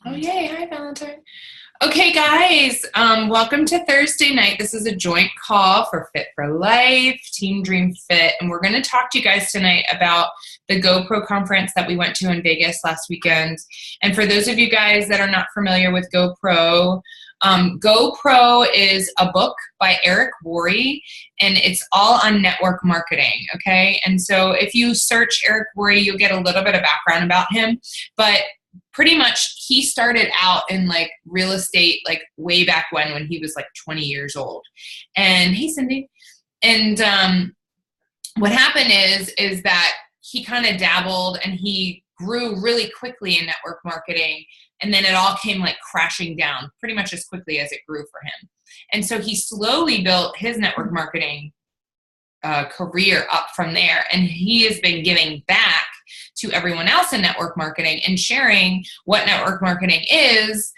Oh, yay. Hi, Valentine. Okay, guys, welcome to Thursday night. This is a joint call for Fit for Life, Team Dream Fit, and we're going to talk to you guys tonight about the GoPro conference that we went to in Vegas last weekend. And for those of you guys that are not familiar with GoPro, GoPro is a book by Eric Worre, and it's all on network marketing, okay? And so if you search Eric Worre, you'll get a little bit of background about him, but pretty much he started out in like real estate, like way back when he was like 20 years old. And hey, Cindy. And what happened is that he kind of dabbled and he grew really quickly in network marketing. And then it all came like crashing down pretty much as quickly as it grew for him. And so he slowly built his network marketing career up from there. And he has been giving back to everyone else in network marketing and sharing what network marketing is.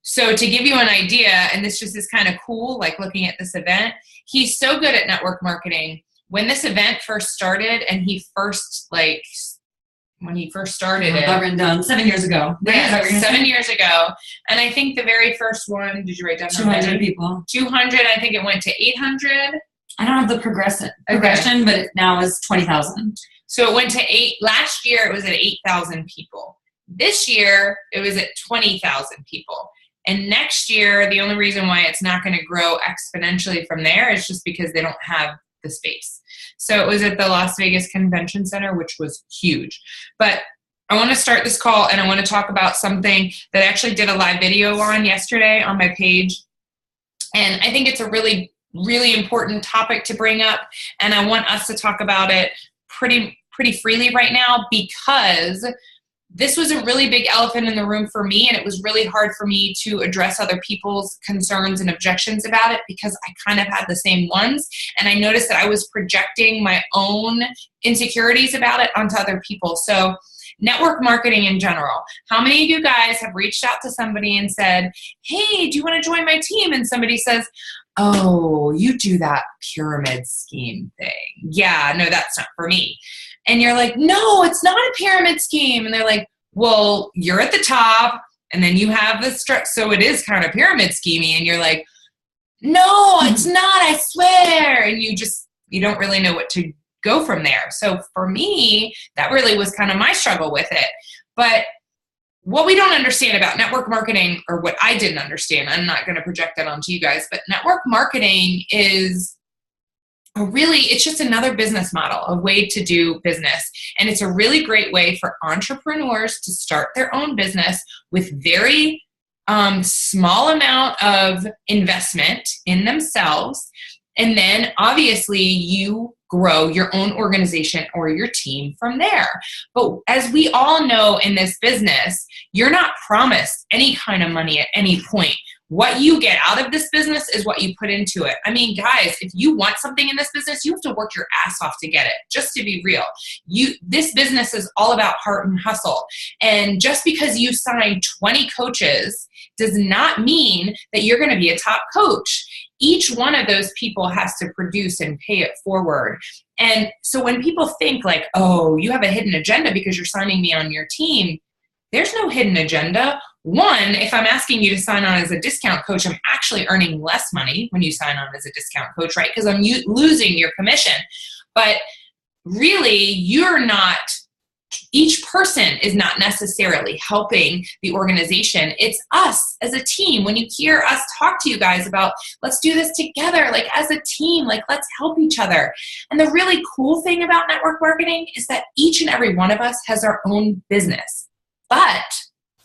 So to give you an idea, and this just is kind of cool, like looking at this event, he's so good at network marketing. When this event first started and when he first started it. I've written down 7 years ago. Yeah, 7 years ago. And I think the very first one, did you write down? 200 people. 200, I think it went to 800. I don't have the progression, but it now is 20,000. So it went to last year it was at 8,000 people. This year it was at 20,000 people. And next year, the only reason why it's not going to grow exponentially from there is just because they don't have the space. So it was at the Las Vegas Convention Center, which was huge. But I want to start this call and I want to talk about something that I actually did a live video on yesterday on my page. And I think it's a really important topic to bring up. And I want us to talk about it pretty freely right now because this was a really big elephant in the room for me, and it was really hard for me to address other people's concerns and objections about it because I kind of had the same ones, and I noticed that I was projecting my own insecurities about it onto other people. So network marketing in general. How many of you guys have reached out to somebody and said, hey, do you want to join my team? And somebody says, oh, you do that pyramid scheme thing. Yeah, no, that's not for me. And you're like, no, it's not a pyramid scheme. And they're like, well, you're at the top and then you have the so it is kind of pyramid scheming. And you're like, no, it's not, I swear. And you don't really know what to go from there. So for me, that really was kind of my struggle with it. But what we don't understand about network marketing, or what I didn't understand, I'm not going to project that onto you guys, but network marketing is it's just another business model, a way to do business. And it's a really great way for entrepreneurs to start their own business with very small amount of investment in themselves. And then obviously you grow your own organization or your team from there. But as we all know in this business, you're not promised any kind of money at any point. What you get out of this business is what you put into it. I mean, guys, if you want something in this business, you have to work your ass off to get it, just to be real. This business is all about heart and hustle. And just because you sign 20 coaches does not mean that you're going to be a top coach. Each one of those people has to produce and pay it forward. And so when people think like, oh, you have a hidden agenda because you're signing me on your team, there's no hidden agenda. One, if I'm asking you to sign on as a discount coach, I'm actually earning less money when you sign on as a discount coach, right? Because I'm losing your commission. But really, each person is not necessarily helping the organization. It's us as a team. When you hear us talk to you guys about, let's do this together, like as a team, like let's help each other. And the really cool thing about network marketing is that each and every one of us has our own business. But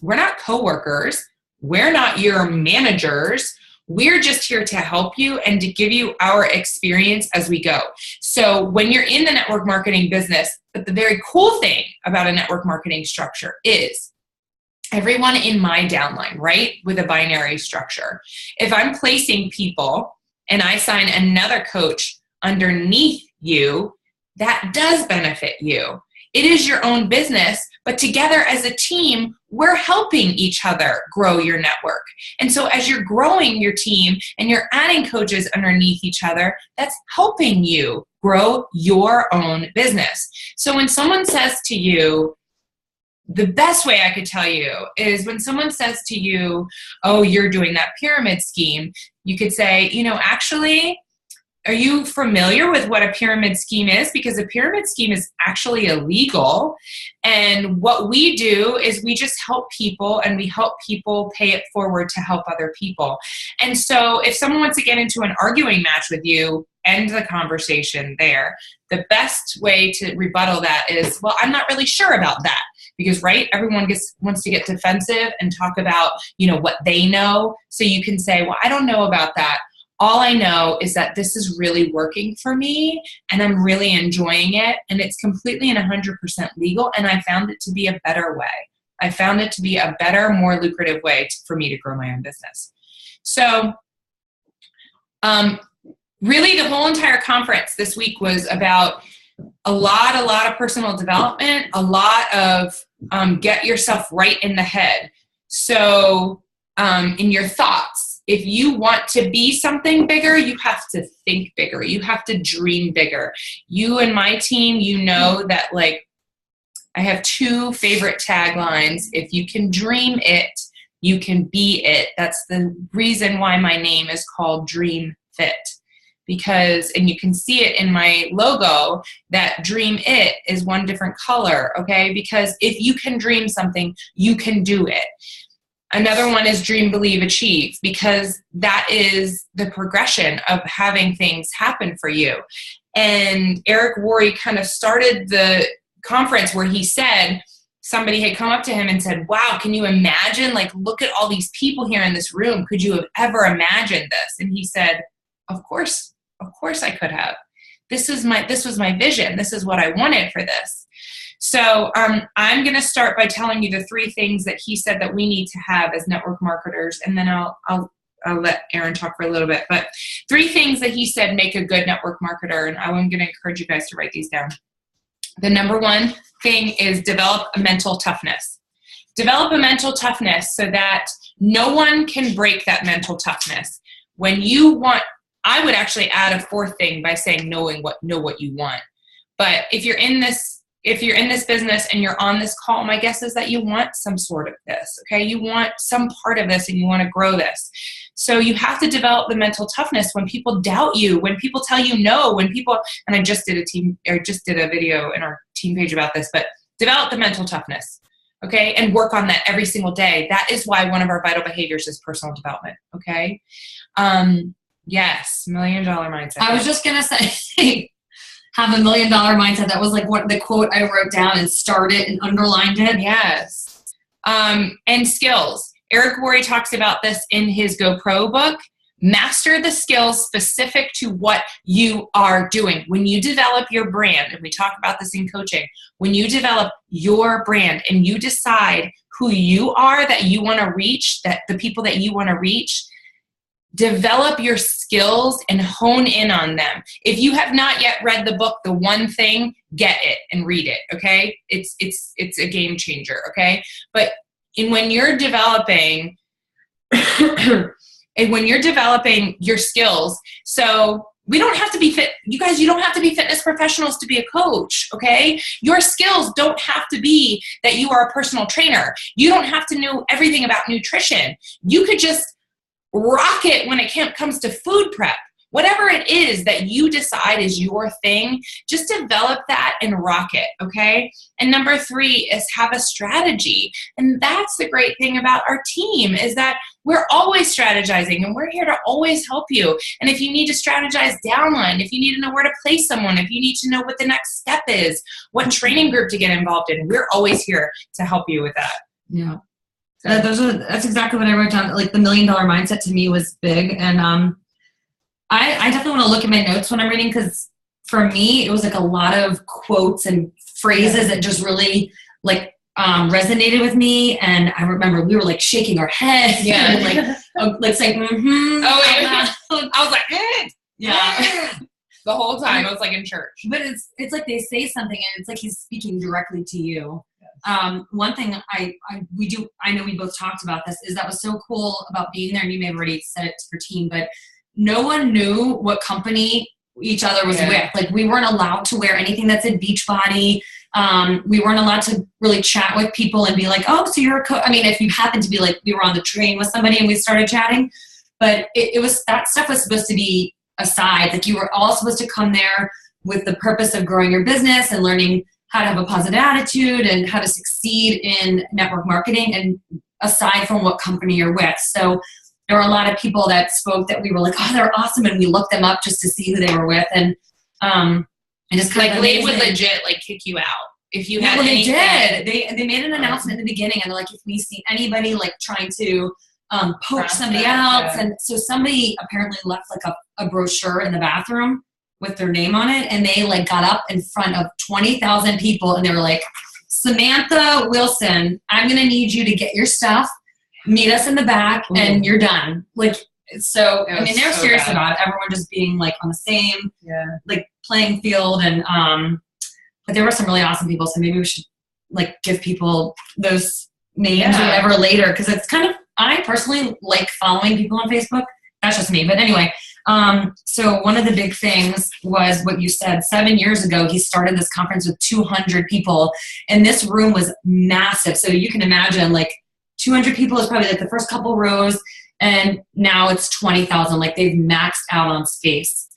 we're not coworkers. We're not your managers. We're just here to help you and to give you our experience as we go. So when you're in the network marketing business, but the very cool thing about a network marketing structure is everyone in my downline, right, with a binary structure. If I'm placing people and I sign another coach underneath you, that does benefit you. It is your own business, but together as a team, we're helping each other grow your network. And so as you're growing your team and you're adding coaches underneath each other, that's helping you grow your own business. So when someone says to you, the best way I could tell you is when someone says to you, oh, you're doing that pyramid scheme, you could say, actually, are you familiar with what a pyramid scheme is? Because a pyramid scheme is actually illegal. And what we do is we just help people, and we help people pay it forward to help other people. And so if someone wants to get into an arguing match with you, end the conversation there. The best way to rebuttal that is, well, I'm not really sure about that. Because, right, everyone wants to get defensive and talk about, what they know. So you can say, well, I don't know about that. All I know is that this is really working for me, and I'm really enjoying it, and it's completely and 100% legal, and I found it to be a better way. I found it to be a better, more lucrative way for me to grow my own business. So really the whole entire conference this week was about a lot of personal development, a lot of get yourself right in the head. So in your thoughts, if you want to be something bigger, you have to think bigger. You have to dream bigger. You and my team, that I have 2 favorite taglines. If you can dream it, you can be it. That's the reason why my name is called DreamFIT. Because, and you can see it in my logo, that dream it is one different color, okay? Because if you can dream something, you can do it. Another one is dream, believe, achieve, because that is the progression of having things happen for you. And Eric Worre kind of started the conference where he said, somebody had come up to him and said, wow, can you imagine, look at all these people here in this room. Could you have ever imagined this? And he said, of course I could have. This was my vision. This is what I wanted for this. So I'm going to start by telling you the 3 things that he said that we need to have as network marketers, and then I'll let Aaron talk for a little bit. But 3 things that he said make a good network marketer, and I'm going to encourage you guys to write these down. The number 1 thing is develop a mental toughness. Develop a mental toughness so that no one can break that mental toughness. I would actually add a 4th thing by saying know what you want. But if you're in this business and you're on this call, my guess is that you want some sort of this, okay? You want some part of this and you want to grow this. So you have to develop the mental toughness when people doubt you, when people tell you no, and I just did a video in our team page about this, but develop the mental toughness, okay? And work on that every single day. That is why one of our vital behaviors is personal development, okay? Yes, $1 million mindset. I was just going to say, have $1 million mindset. That was what the quote I wrote down and started and underlined it. Yes. And skills. Eric Worre talks about this in his GoPro book. Master the skills specific to what you are doing. When you develop your brand, and we talk about this in coaching, when you develop your brand and you decide who you are that you want to reach, that the people that you want to reach, develop your skills and hone in on them. If you have not yet read the book, The One Thing, get it and read it, okay? It's a game changer, okay? But when you're developing your skills, so we don't have to be fit. You guys, you don't have to be fitness professionals to be a coach, okay? Your skills don't have to be that you are a personal trainer. You don't have to know everything about nutrition. You could just rock it when it comes to food prep. Whatever it is that you decide is your thing, just develop that and rock it, okay? And number 3 is have a strategy. And that's the great thing about our team, is that we're always strategizing, and we're here to always help you. And if you need to strategize downline, if you need to know where to place someone, if you need to know what the next step is, what training group to get involved in, we're always here to help you with that. Yeah. That's exactly what I wrote down. The $1 million mindset to me was big. And I definitely want to look at my notes when I'm reading, because for me, it was a lot of quotes and phrases that just really resonated with me. And I remember we were shaking our heads. Yeah. And saying, mm-hmm. Oh, I was like, yeah. The whole time I was in church. But it's they say something and it's he's speaking directly to you. One thing I know we both talked about this, is that was so cool about being there, and you may have already said it to your team, but no one knew what company each other was with. We weren't allowed to wear anything that said Beachbody. We weren't allowed to really chat with people and be like, oh, so you're a coach. I mean, if you happen to be like, we were on the train with somebody and we started chatting, but it was, that stuff was supposed to be aside. Like you were all supposed to come there with the purpose of growing your business and learning how to have a positive attitude and how to succeed in network marketing, and aside from what company you're with. So there were a lot of people that spoke that we were like, oh, they're awesome. And we looked them up just to see who they were with. And just kind like of they would legit like kick you out if you had anything. They did. They made an announcement in the beginning, and they're like, if we see anybody like trying to poach somebody else. Yeah. And so somebody apparently left like a brochure in the bathroom with their name on it, and they like got up in front of 20,000 people and they were like, Samantha Wilson, I'm gonna need you to get your stuff, meet us in the back, and you're done. Like, so I mean, they're so serious about it. Everyone just being like on the same like playing field, and but there were some really awesome people, so maybe we should like give people those names or whatever later, because it's kind of, I personally like following people on Facebook. That's just me. But anyway, so one of the big things was what you said. 7 years ago, he started this conference with 200 people, and this room was massive. So you can imagine like 200 people is probably like the first couple rows, and now it's 20,000. Like they've maxed out on space.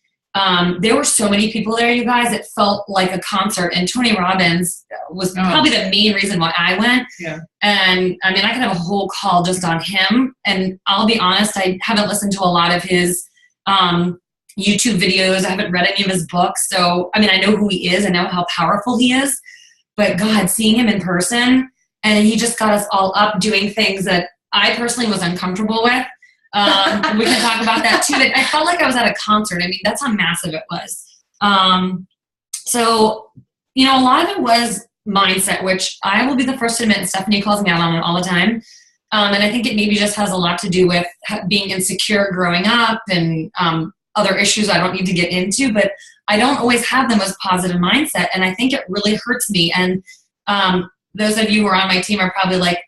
There were so many people there, you guys. It felt like a concert, and Tony Robbins was probably the main reason why I went. Yeah. And I mean, I could have a whole call just on him. And I'll be honest, I haven't listened to a lot of his YouTube videos. I haven't read any of his books. So, I mean, I know who he is. I know how powerful he is. But God, seeing him in person, and he just got us all up doing things that I personally was uncomfortable with. We can talk about that too. I felt like I was at a concert. I mean, that's how massive it was. So, you know, a lot of it was mindset, which I will be the first to admit, and Stephanie calls me out on it all the time. And I think it maybe just has a lot to do with being insecure growing up, and other issues I don't need to get into, but I don't always have the most positive mindset. And I think it really hurts me. And those of you who are on my team are probably like,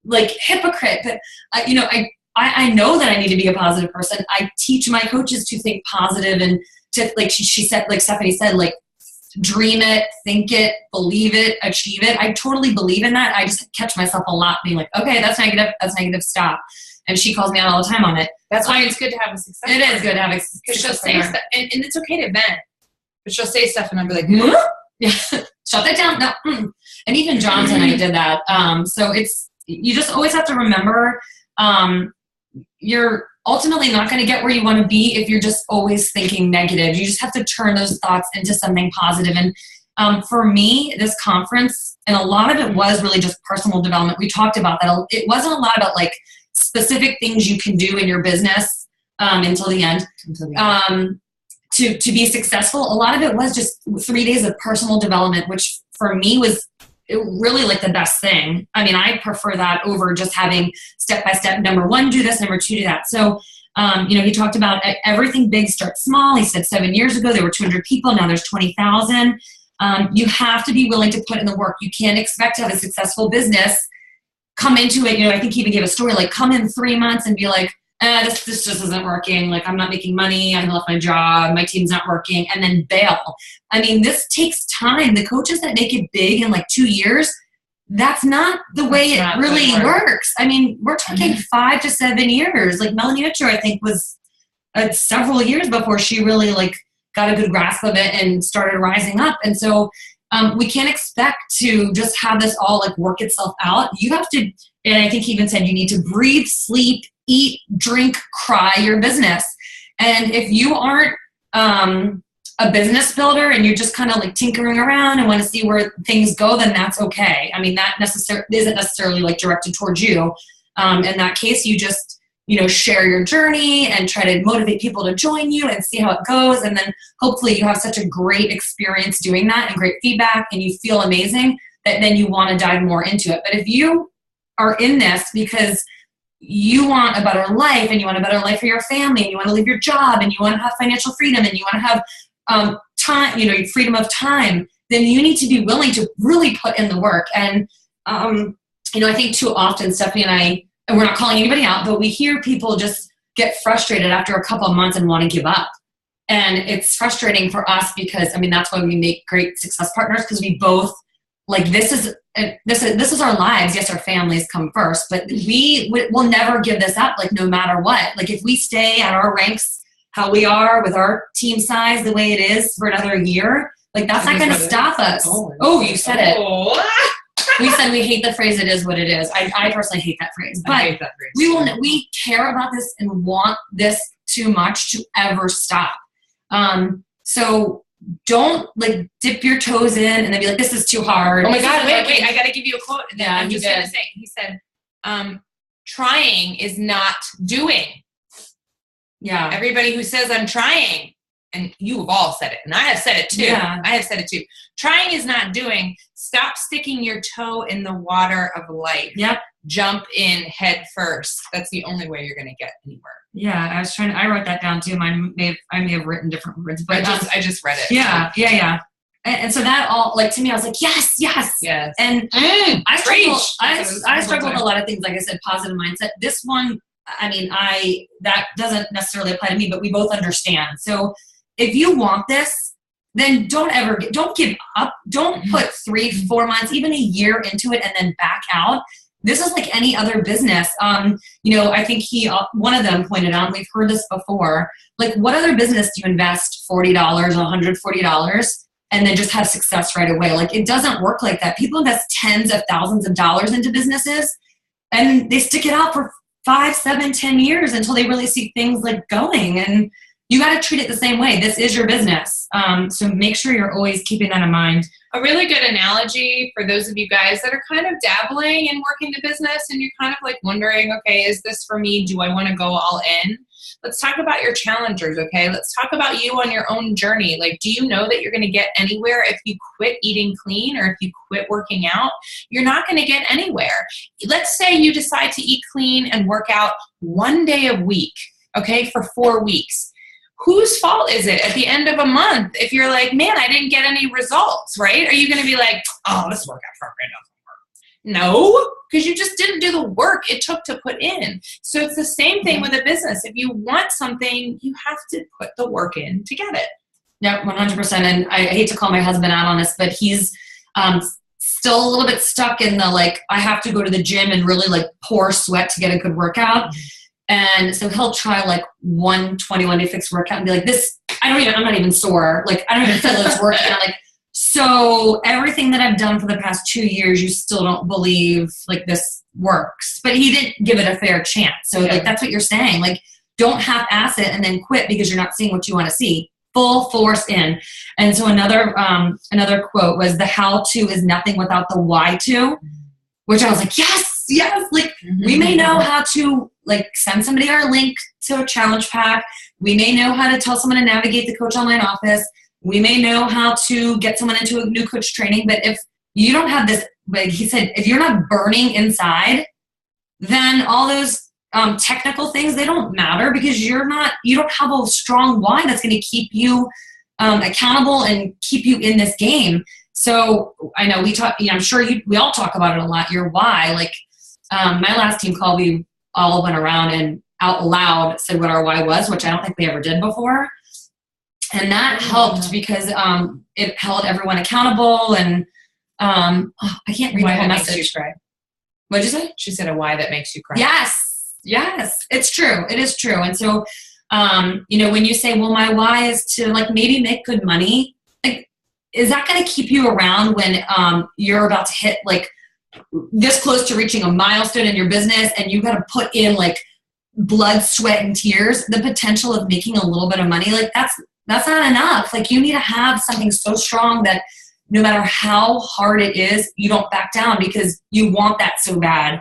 like hypocrite. But, you know, I know that I need to be a positive person. I teach my coaches to think positive, and to, like she said, like Stephanie said, like dream it, think it, believe it, achieve it. I totally believe in that. I just catch myself a lot being like, okay, that's negative, stop. And she calls me out all the time on it. That's why it's good to have a success. It is good to have a success. Because she'll say stuff, and it's okay to vent, but she'll say stuff and I'll be like, yeah, shut that down. No. And even Johnson and I did that. So it's, you just always have to remember, you're ultimately not going to get where you want to be if you're just always thinking negative. You just have to turn those thoughts into something positive. And for me, this conference, and a lot of it was really just personal development. We talked about that. It wasn't a lot about like specific things you can do in your business until the end. To be successful. A lot of it was just 3 days of personal development, which for me was really like the best thing. I mean, I prefer that over just having step-by-step, number one, do this, number two, do that. So, you know, he talked about everything big starts small. He said 7 years ago, there were 200 people. Now there's 20,000. You have to be willing to put in the work. You can't expect to have a successful business, come into it. You know, I think he even gave a story, like come in 3 months and be like, this just isn't working. Like, I'm not making money. I left my job. My team's not working, and then bail. I mean, this takes time. The coaches that make it big in like 2 years, that's not the way it really works. I mean, we're talking 5 to 7 years. Like Melanie Mitchell, I think, was several years before she really like got a good grasp of it and started rising up. And so we can't expect to just have this all like work itself out. You have to, and I think he even said you need to breathe, sleep, eat, drink, cry your business. And if you aren't a business builder and you're just kind of like tinkering around and want to see where things go, then that's okay. I mean, that isn't necessarily like directed towards you. In that case, you just, you know, share your journey and try to motivate people to join you and see how it goes. And then hopefully you have such a great experience doing that and great feedback and you feel amazing that then you want to dive more into it. But if you are in this because you want a better life and you want a better life for your family and you want to leave your job and you want to have financial freedom and you want to have time, you know, freedom of time, then you need to be willing to really put in the work. And, you know, I think too often Stephanie and I, and we're not calling anybody out, but we hear people just get frustrated after a couple of months and want to give up. And it's frustrating for us because, I mean, that's why we make great success partners, because we both, like, this is our lives. Yes, our families come first, but we'll never give this up, like, no matter what. Like, if we stay at our ranks how we are with our team size the way it is for another year, like, that's not going to stop us. Oh, you said it. We said we hate the phrase "it is what it is." I personally hate that phrase, but I hate that phrase. We care about this and want this too much to ever stop. So don't, like, dip your toes in and then be like, this is too hard. Oh my God, wait, I got to give you a quote. Yeah, I'm just going to say, he said, trying is not doing. Yeah. Everybody who says I'm trying, and you have all said it, and I have said it too. Yeah. I have said it too. Trying is not doing. Stop sticking your toe in the water of life. Yep. Jump in head first. That's the only way you're going to get anywhere. Yeah, I wrote that down too. I may have written different words, but I just read it. Yeah. And so that all, like, to me, I was like, yes. And I struggle with a lot of things. Like I said, positive mindset. This one, I mean, that doesn't necessarily apply to me, but we both understand. So if you want this, then don't give up. Don't put 3-4 months, even a year into it and then back out. This is like any other business. I think one of them pointed out, and we've heard this before, like, what other business do you invest $40, $140, and then just have success right away? Like, it doesn't work like that. People invest tens of thousands of dollars into businesses, and they stick it out for 5, 7, 10 years until they really see things, like, going. And you got to treat it the same way. This is your business. So make sure you're always keeping that in mind. A really good analogy for those of you guys that are kind of dabbling in working the business and you're kind of, like, wondering, okay, is this for me? Do I want to go all in? Let's talk about your challengers, okay? Let's talk about you on your own journey. Like, do you know that you're going to get anywhere if you quit eating clean or if you quit working out? You're not going to get anywhere. Let's say you decide to eat clean and work out one day a week, okay, for 4 weeks. Whose fault is it at the end of a month if you're like, man, I didn't get any results, right? Are you going to be like, oh, this workout program doesn't work? No, because you just didn't do the work it took to put in. So it's the same thing with a business. If you want something, you have to put the work in to get it. Yep, 100%. And I hate to call my husband out on this, but he's still a little bit stuck in the, like, I have to go to the gym and really, like, pour sweat to get a good workout. And so he'll try, like, one 21-day fixed workout and be like, I'm not even sore. Like, I don't even feel it's working. I'm like, so everything that I've done for the past 2 years, you still don't believe, like, this works. But he didn't give it a fair chance. So, like, that's what you're saying. Like, don't half-ass it and then quit because you're not seeing what you want to see. Full force in. And so another quote was, the how-to is nothing without the why-to, which I was like, yes. Like, we may know how to, like, send somebody our link to a challenge pack. We may know how to tell someone to navigate the Coach Online office. We may know how to get someone into a new coach training. But if you don't have this, like he said, if you're not burning inside, then all those technical things, they don't matter because you don't have a strong why that's going to keep you accountable and keep you in this game. So I know I'm sure we all talk about it a lot, your why. Like, my last team call, we all went around and out loud said what our why was, which I don't think we ever did before. And that helped because it held everyone accountable. And I can't read the whole message. Makes you cry. What'd you say? She said a why that makes you cry. Yes, it's true. It is true. And so, when you say, well, my why is to, like, maybe make good money, like, is that going to keep you around when you're about to hit, like, this close to reaching a milestone in your business and you got to put in, like, blood, sweat, and tears? The potential of making a little bit of money, like, that's not enough. Like, you need to have something so strong that no matter how hard it is, you don't back down because you want that so bad.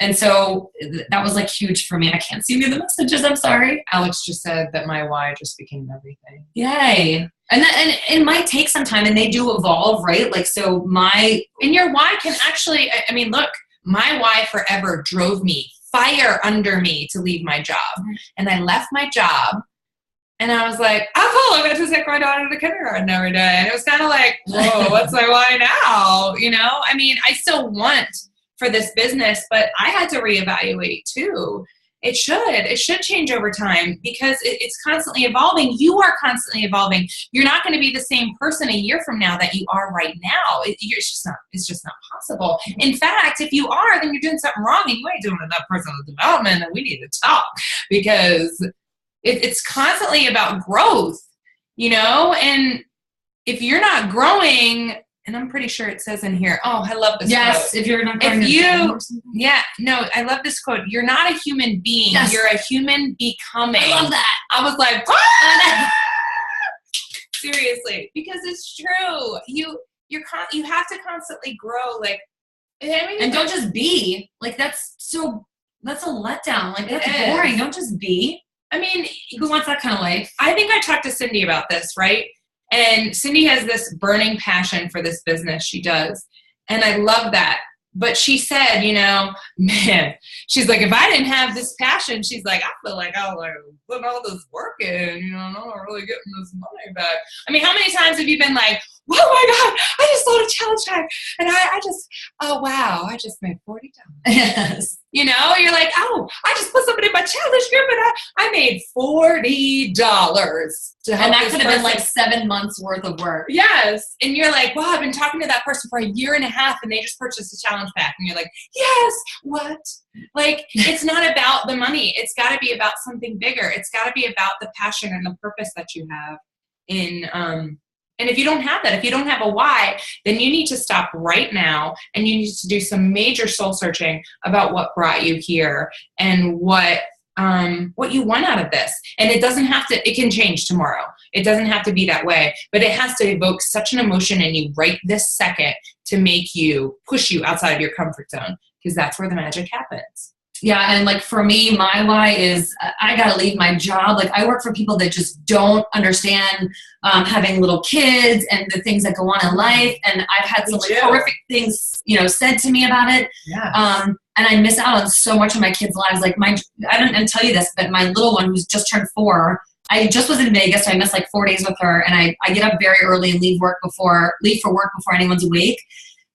And so that was, like, huge for me. I can't see the messages. I'm sorry. Alex just said that my why just became everything. Yay. And it might take some time, and they do evolve, right? Like, so and your why can actually, I mean, look, my why forever drove me, fire under me to leave my job. And I left my job and I was like, oh, cool, I got to take my daughter to kindergarten every day. And it was kind of like, whoa, what's my why now? I mean, I still want for this business, but I had to reevaluate too. It should change over time because it's constantly evolving. You are constantly evolving. You're not going to be the same person a year from now that you are right now. It's just not possible. In fact, if you are, then you're doing something wrong and you ain't doing enough personal development, and we need to talk, because it's constantly about growth, and if you're not growing, and I'm pretty sure it says in here, oh, I love this quote. Yes, if you're not growing. I love this quote. You're not a human being. Yes. You're a human becoming. I love that. I was like, ah! Seriously, because it's true. You have to constantly grow. Like, and don't just be. Like, that's a letdown. Like, that's boring. Don't just be. I mean, who wants that kind of life? I think I talked to Cindy about this, right? And Cindy has this burning passion for this business she does. And I love that. But she said, man, she's like, if I didn't have this passion, she's like, I feel like I was like putting all this work in, I'm not really getting this money back. I mean, how many times have you been like, oh my God, I just sold a challenge hack, and oh wow, I just made $40. Yes. You're like, oh, I just put somebody in my challenge group and I made $40 to help. And that could have been like 7 months worth of work. Yes. And you're like, wow, I've been talking to that person for a year and a half and they just purchased a challenge pack. And you're like, yes, what? Like, it's not about the money. It's got to be about something bigger. It's got to be about the passion and the purpose that you have and if you don't have that, if you don't have a why, then you need to stop right now and you need to do some major soul searching about what brought you here and what you want out of this. And it can change tomorrow. It doesn't have to be that way, but it has to evoke such an emotion in you right this second to make you, push you outside of your comfort zone, because that's where the magic happens. Yeah, and like for me, my why is I got to leave my job. Like, I work for people that just don't understand having little kids and the things that go on in life. And I've had some horrific things, said to me about it. Yeah. And I miss out on so much of my kids' lives. Like I didn't tell you this, but my little one who's just turned 4, I just was in Vegas, so I missed like 4 days with her. And I get up very early and leave for work before anyone's awake.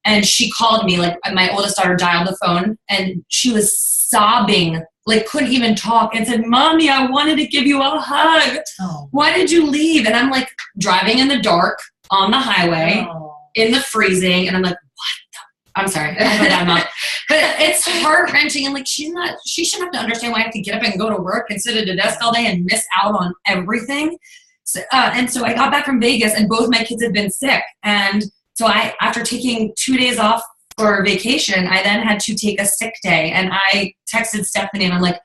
And she called me, like my oldest daughter dialed the phone and she was sobbing, like couldn't even talk, and said, Mommy, I wanted to give you a hug. Oh. Why did you leave? And I'm like driving in the dark on the highway in the freezing. And I'm like, what? I'm sorry. I put that mouth. But it's heart-wrenching. And like, she shouldn't have to understand why I have to get up and go to work and sit at a desk all day and miss out on everything. So, and so I got back from Vegas and both my kids had been sick. And so after taking 2 days off for vacation, I then had to take a sick day. And I texted Stephanie and I'm like,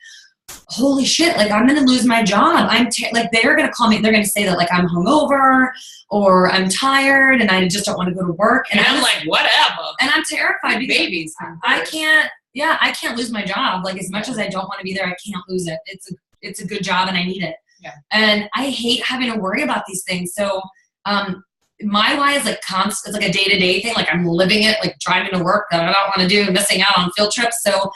holy shit, like I'm going to lose my job. Like they're going to call me. They're going to say that like I'm hungover or I'm tired and I just don't want to go to work. And I'm like, whatever. And I'm terrified because babies. I can't lose my job. Like as much as I don't want to be there, I can't lose it. It's a good job and I need it. Yeah. And I hate having to worry about these things. So, my why is like constant. It's like a day-to-day thing. Like I'm living it, like driving to work that I don't want to do, missing out on field trips. So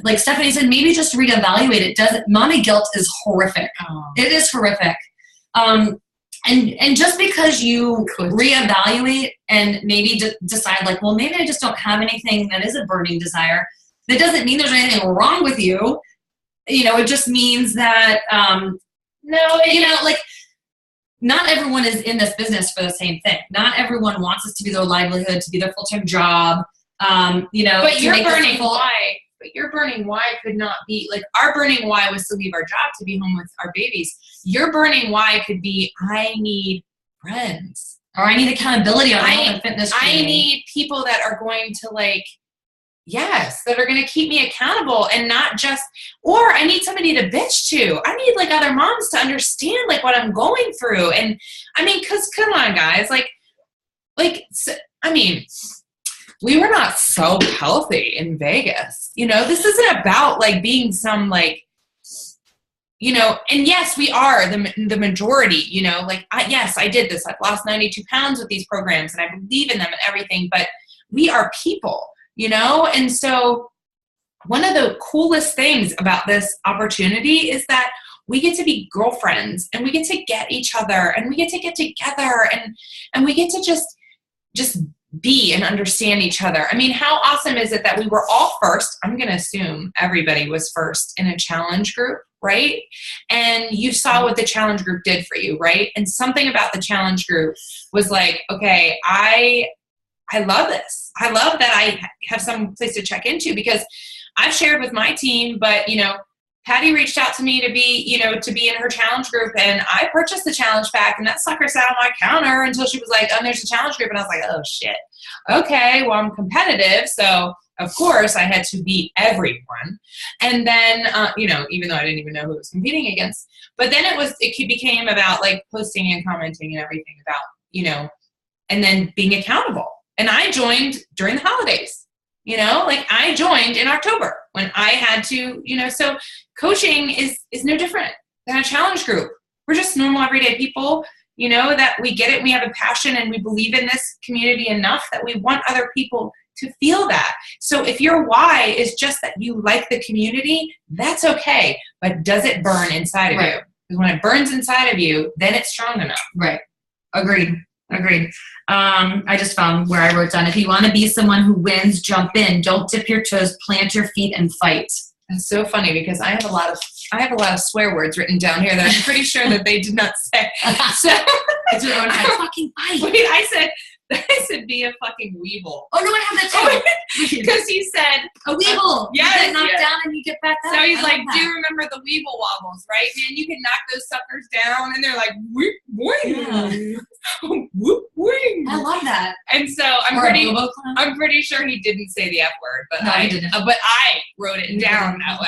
like Stephanie said, maybe just reevaluate it. Money guilt is horrific. Oh. It is horrific. And just because you reevaluate and maybe decide like, well, maybe I just don't have anything that is a burning desire, that doesn't mean there's anything wrong with you. It just means that, like, not everyone is in this business for the same thing. Not everyone wants this to be their livelihood, to be their full-time job. But your burning why could not be like, our burning why was to leave our job to be home with our babies. Your burning why could be, I need friends, or I need accountability on health and fitness training. I need people that are going to that are going to keep me accountable and not just, or I need somebody to bitch to. I need like other moms to understand like what I'm going through. And I mean, cause come on guys, we were not so healthy in Vegas. This isn't about like being some like, and yes, we are the majority, yes, I did this. I've lost 92 pounds with these programs and I believe in them and everything, but we are people. And so one of the coolest things about this opportunity is that we get to be girlfriends and we get to get each other and we get to get together and we get to just be and understand each other. I mean, how awesome is it that we were all first? I'm going to assume everybody was first in a challenge group, right? And you saw what the challenge group did for you, right? And something about the challenge group was like, okay, I love this. I love that I have some place to check into, because I've shared with my team, but Patty reached out to me to be in her challenge group, and I purchased the challenge pack, and that sucker sat on my counter until she was like, oh, there's a challenge group. And I was like, oh shit. Okay, well, I'm competitive. So of course I had to beat everyone. And then, even though I didn't even know who I was competing against, but then it became about like posting and commenting and everything about, and then being accountable. And I joined during the holidays. I joined in October when I had to, so coaching is no different than a challenge group. We're just normal everyday people, that we get it. We have a passion and we believe in this community enough that we want other people to feel that. So if your why is just that you like the community, that's okay. But does it burn inside of you? Because when it burns inside of you, then it's strong enough. Right. Agreed. I just found where I wrote down, if you want to be someone who wins, jump in. Don't dip your toes, plant your feet, and fight. That's so funny, because I have a lot of swear words written down here that I'm pretty sure that they did not say. So it's your own head. Fucking fight. Wait, I said be a fucking weevil. Oh no, I have that too. Because he said a weevil. Yeah, you get knocked down and you get back up. So he's like, do you remember the weevil wobbles, right? Man, you can knock those suckers down and they're like whoop wing. Whoop wing. I love that. And so I'm pretty sure he didn't say the F word, but he didn't. But I wrote it down that way.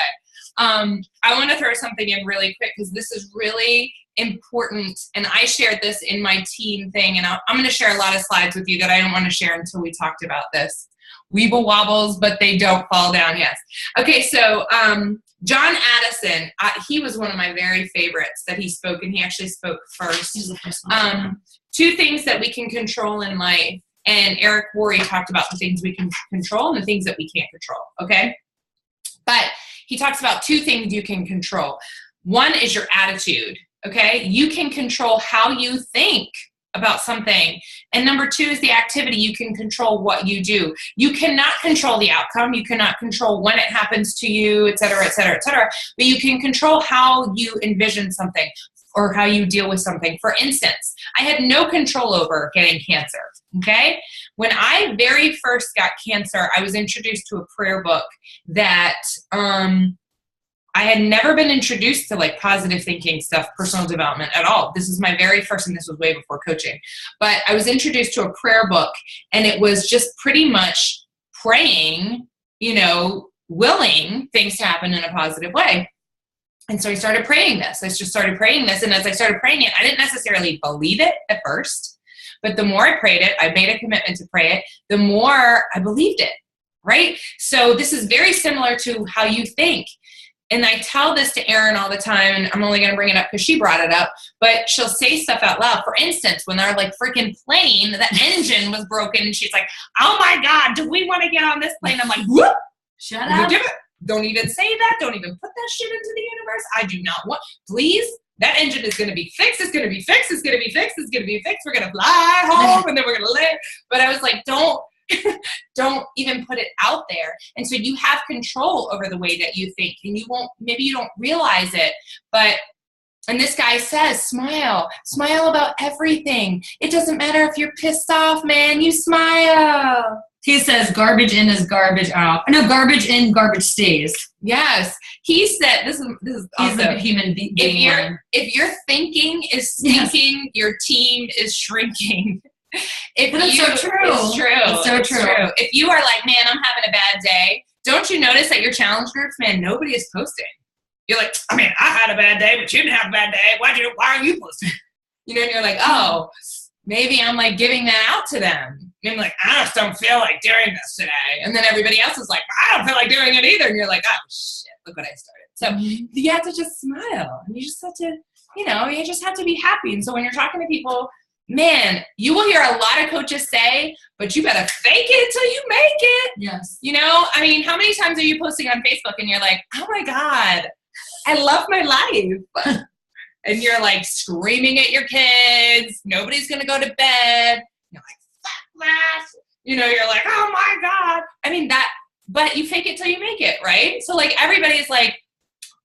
I want to throw something in really quick, because this is really important, and I shared this in my team thing, and I'm going to share a lot of slides with you that I don't want to share until we talked about this. Weeble wobbles, but they don't fall down. Yes. Okay, so John Addison, he was one of my very favorites that he spoke, and he actually spoke first. Two things that we can control in life, and Eric Worre talked about the things we can control and the things that we can't control, okay? But he talks about two things you can control. One is your attitude, okay? You can control how you think about something. And number two is the activity. You can control what you do. You cannot control the outcome. You cannot control when it happens to you, et cetera, et cetera, et cetera. But you can control how you envision something or how you deal with something. For instance, I had no control over getting cancer, okay? When I very first got cancer, I was introduced to a prayer book that I had never been introduced to, like, positive thinking stuff, personal development at all. This is my very first, and this was way before coaching. But I was introduced to a prayer book, and it was just pretty much praying, willing things to happen in a positive way. And so I started praying this. I just started praying this. And as I started praying it, I didn't necessarily believe it at first. But the more I prayed it, I made a commitment to pray it, the more I believed it, right? So this is very similar to how you think. And I tell this to Erin all the time, and I'm only going to bring it up because she brought it up, but she'll say stuff out loud. For instance, when our freaking plane, the engine was broken, and she's like, oh my God, do we want to get on this plane? I'm like, whoop, shut up. Don't even say that. Don't even put that shit into the universe. I do not want, please. That engine is going to be fixed. It's going to be fixed. It's going to be fixed. It's going to be fixed. We're going to fly home, and then we're going to live. But I was like, don't even put it out there. And so you have control over the way that you think, and maybe you don't realize it, and this guy says, smile about everything. It doesn't matter if you're pissed off, man, you smile. He says garbage in is garbage out. No, garbage in, garbage stays. Yes. He said, this is also, he's a human being. If your thinking is stinking, your team is shrinking. It's so true. It's true. It's so true. If you are like, man, I'm having a bad day, don't you notice that your challenge groups, man, nobody is posting. You're like, I mean, I had a bad day, but you didn't have a bad day. Why are you posting? And you're like, oh, maybe I'm like giving that out to them. And I'm like, I just don't feel like doing this today. And then everybody else is like, I don't feel like doing it either. And you're like, oh shit, look what I started. So you have to just smile. And you just have to, you just have to be happy. And so when you're talking to people, man, you will hear a lot of coaches say, but you better fake it till you make it. Yes. I mean, how many times are you posting on Facebook and you're like, oh my God, I love my life. And you're like screaming at your kids. Nobody's going to go to bed. You're like, fuck that. you're like, oh my God. I mean, but you fake it till you make it, right? So like everybody's like,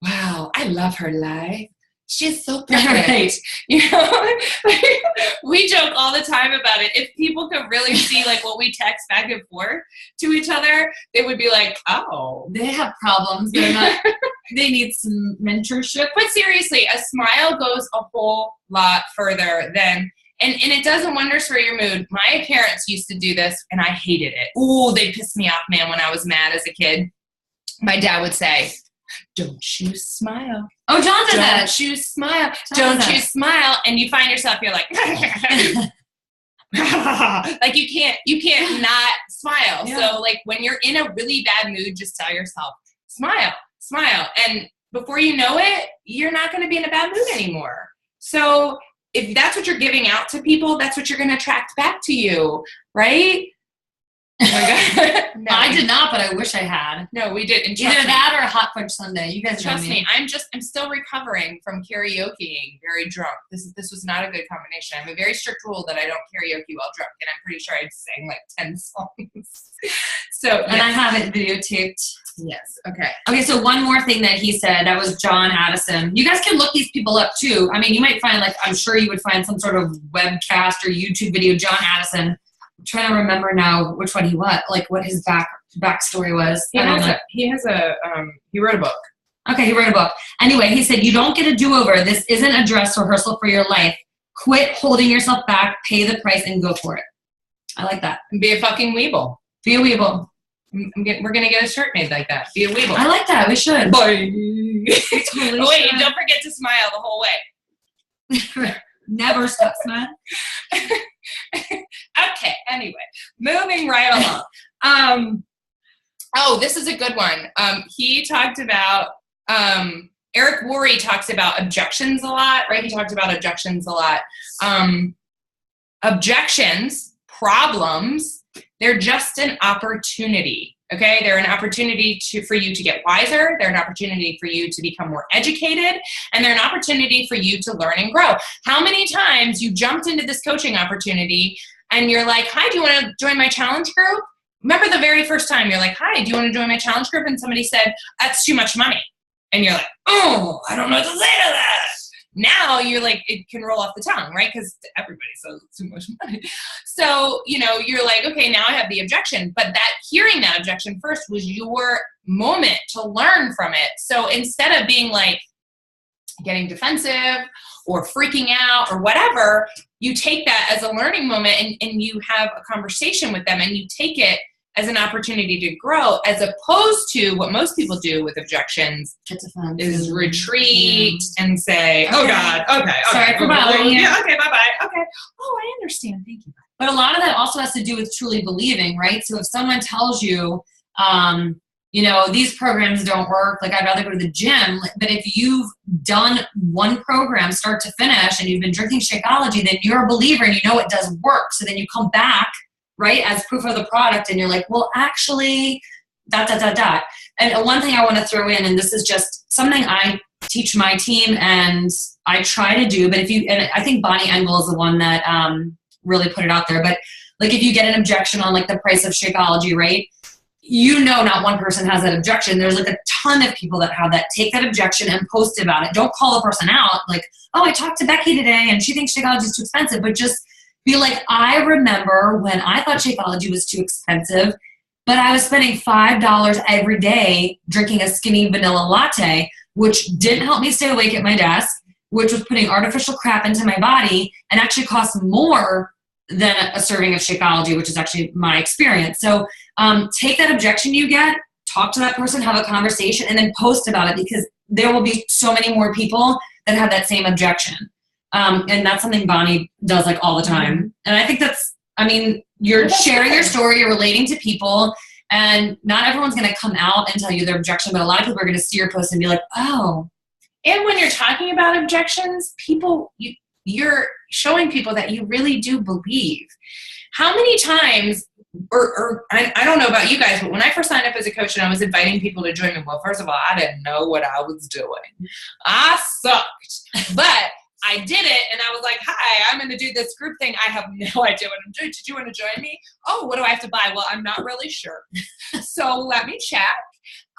wow, I love her life. She's so perfect. Right. We joke all the time about it. If people could really see like what we text back and forth to each other, they would be like, oh, they have problems. They're not, they need some mentorship. But seriously, a smile goes a whole lot further than, and it does wonders for your mood. My parents used to do this and I hated it. Ooh, they pissed me off, man, when I was mad as a kid. My dad would say, don't you smile. Oh, John does that. Don't you smile. Don't you smile. And you find yourself, you're like, like you can't not smile. Yeah. So like when you're in a really bad mood, just tell yourself, smile. And before you know it, you're not going to be in a bad mood anymore. So if that's what you're giving out to people, that's what you're going to attract back to you. Right? Oh my God. No, I did not, but I wish I had. No, we did. And either that or a hot punch sundae. You guys trust me. I'm still recovering from karaokeing very drunk. This was not a good combination. I have a very strict rule that I don't karaoke while drunk, and I'm pretty sure I sang like 10 songs. So, and I have it videotaped. Yes. Okay. Okay. So one more thing that he said, that was John Addison. You guys can look these people up too. I mean, you might find I'm sure you would find some sort of webcast or YouTube video. John Addison. I'm trying to remember now which one he was, like what his backstory was. He wrote a book. Okay, he wrote a book. Anyway, he said, you don't get a do-over. This isn't a dress rehearsal for your life. Quit holding yourself back, pay the price, and go for it. I like that. And be a fucking weeble. Be a weeble. We're going to get a shirt made like that. Be a weeble. I like that. We should. Bye. Totally oh, wait, don't forget to smile the whole way. Never stop smiling. Okay, anyway, moving right along. Oh, this is a good one. He talked about, Eric Worre talks about objections a lot, right? He talked about objections a lot. Objections, problems, they're just an opportunity, okay? They're an opportunity for you to get wiser. They're an opportunity for you to become more educated. And they're an opportunity for you to learn and grow. How many times you jumped into this coaching opportunity and you're like, hi, do you want to join my challenge group? Remember the very first time you're like, hi, do you want to join my challenge group? And somebody said, that's too much money. And you're like, oh, I don't know what to say to that. Now you're like, it can roll off the tongue, right? Because everybody says it's too much money. So, you're like, okay, now I have the objection. But hearing that objection first was your moment to learn from it. So instead of being like getting defensive or freaking out or whatever, you take that as a learning moment and you have a conversation with them and you take it as an opportunity to grow, as opposed to what most people do with objections is retreat and say, oh God, okay. Sorry for bothering you. Yeah, okay, bye-bye. Okay. Oh, I understand. Thank you. But a lot of that also has to do with truly believing, right? So if someone tells you, these programs don't work, like I'd rather go to the gym, but if you've done one program start to finish and you've been drinking Shakeology, then you're a believer and you know it does work. So then you come back, right, as proof of the product, and you're like, well, actually, ... And one thing I want to throw in, and this is just something I teach my team and I try to do, but and I think Bonnie Engel is the one that really put it out there, but like if you get an objection on like the price of Shakeology, right, not one person has that objection. There's like a ton of people that have that. Take that objection and post about it. Don't call the person out like, oh, I talked to Becky today and she thinks Shakeology is too expensive, but just be like, I remember when I thought Shakeology was too expensive, but I was spending $5 every day drinking a skinny vanilla latte, which didn't help me stay awake at my desk, which was putting artificial crap into my body and actually cost more than a serving of Shakeology, which is actually my experience. So take that objection you get, talk to that person, have a conversation, and then post about it because there will be so many more people that have that same objection. And that's something Bonnie does like all the time. Mm-hmm. And I think you're sharing your story, you're relating to people, and not everyone's going to come out and tell you their objection, but a lot of people are going to see your post and be like, oh. And when you're talking about objections, you're showing people that you really do believe. How many times, or I don't know about you guys, but when I first signed up as a coach and I was inviting people to join me, well, first of all, I didn't know what I was doing. I sucked. But I did it, and I was like, hi, I'm going to do this group thing. I have no idea what I'm doing. Did you want to join me? Oh, what do I have to buy? Well, I'm not really sure. So let me check.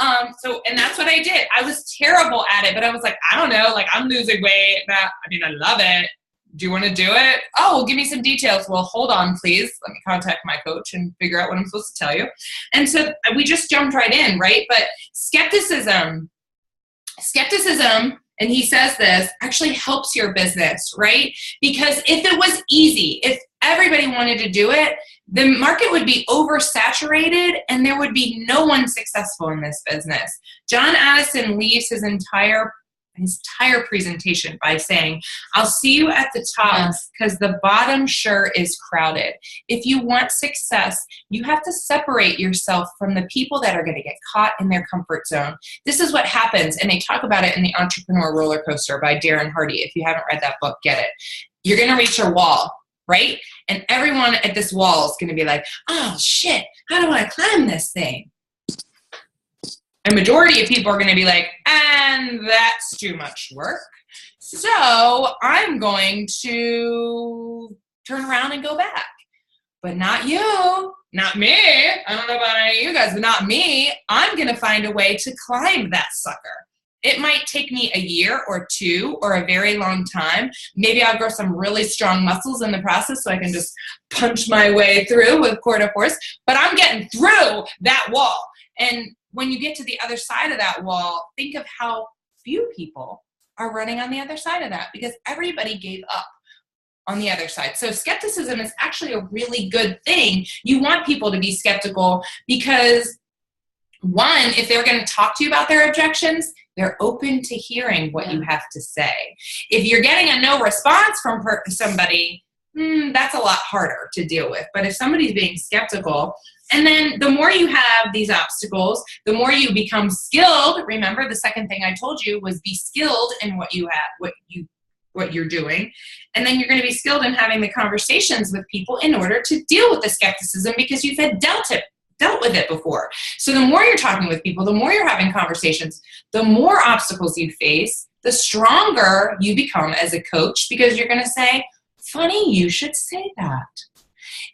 And that's what I did. I was terrible at it, but I was like, I don't know, like I'm losing weight. I love it. Do you want to do it? Oh, well, give me some details. Well, hold on, please. Let me contact my coach and figure out what I'm supposed to tell you. And so we just jumped right in, right? But skepticism, and he says this, actually helps your business, right? Because if it was easy, if everybody wanted to do it, the market would be oversaturated and there would be no one successful in this business. John Addison leaves his entire presentation by saying, I'll see you at the top because the bottom sure is crowded. If you want success, you have to separate yourself from the people that are going to get caught in their comfort zone. This is what happens, and they talk about it in The Entrepreneur Roller Coaster by Darren Hardy. If you haven't read that book, get it. You're going to reach your wall, right? And everyone at this wall is going to be like, oh shit, how do I climb this thing? A majority of people are going to be like, and that's too much work. So I'm going to turn around and go back. But not you, not me. I don't know about any of you guys, but not me. I'm going to find a way to climb that sucker. It might take me a year or two or a very long time. Maybe I'll grow some really strong muscles in the process so I can just punch my way through with quarter force. But I'm getting through that wall. And when you get to the other side of that wall, think of how few people are running on the other side of that because everybody gave up on the other side. So skepticism is actually a really good thing. You want people to be skeptical because, one, if they're going to talk to you about their objections, they're open to hearing what you have to say. If you're getting a no response from somebody, that's a lot harder to deal with. But if somebody's being skeptical, and then the more you have these obstacles, the more you become skilled. Remember, the second thing I told you was be skilled in what you have, what you're doing. And then you're going to be skilled in having the conversations with people in order to deal with the skepticism because you've had dealt with it before. So the more you're talking with people, the more you're having conversations, the more obstacles you face, the stronger you become as a coach because you're going to say, funny, you should say that.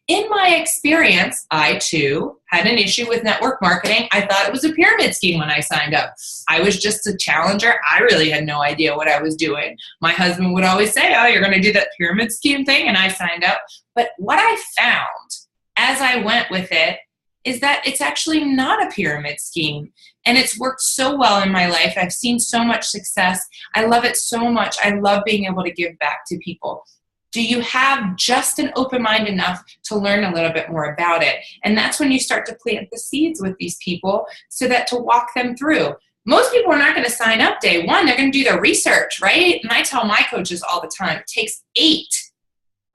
In my experience, I too had an issue with network marketing. I thought it was a pyramid scheme when I signed up. I was just a challenger. I really had no idea what I was doing. My husband would always say, oh, you're going to do that pyramid scheme thing, and I signed up. But what I found as I went with it is that it's actually not a pyramid scheme. And it's worked so well in my life. I've seen so much success. I love it so much. I love being able to give back to people. Do you have just an open mind enough to learn a little bit more about it? And that's when you start to plant the seeds with these people so that to walk them through. Most people are not going to sign up day one. They're going to do their research, right? And I tell my coaches all the time, it takes 8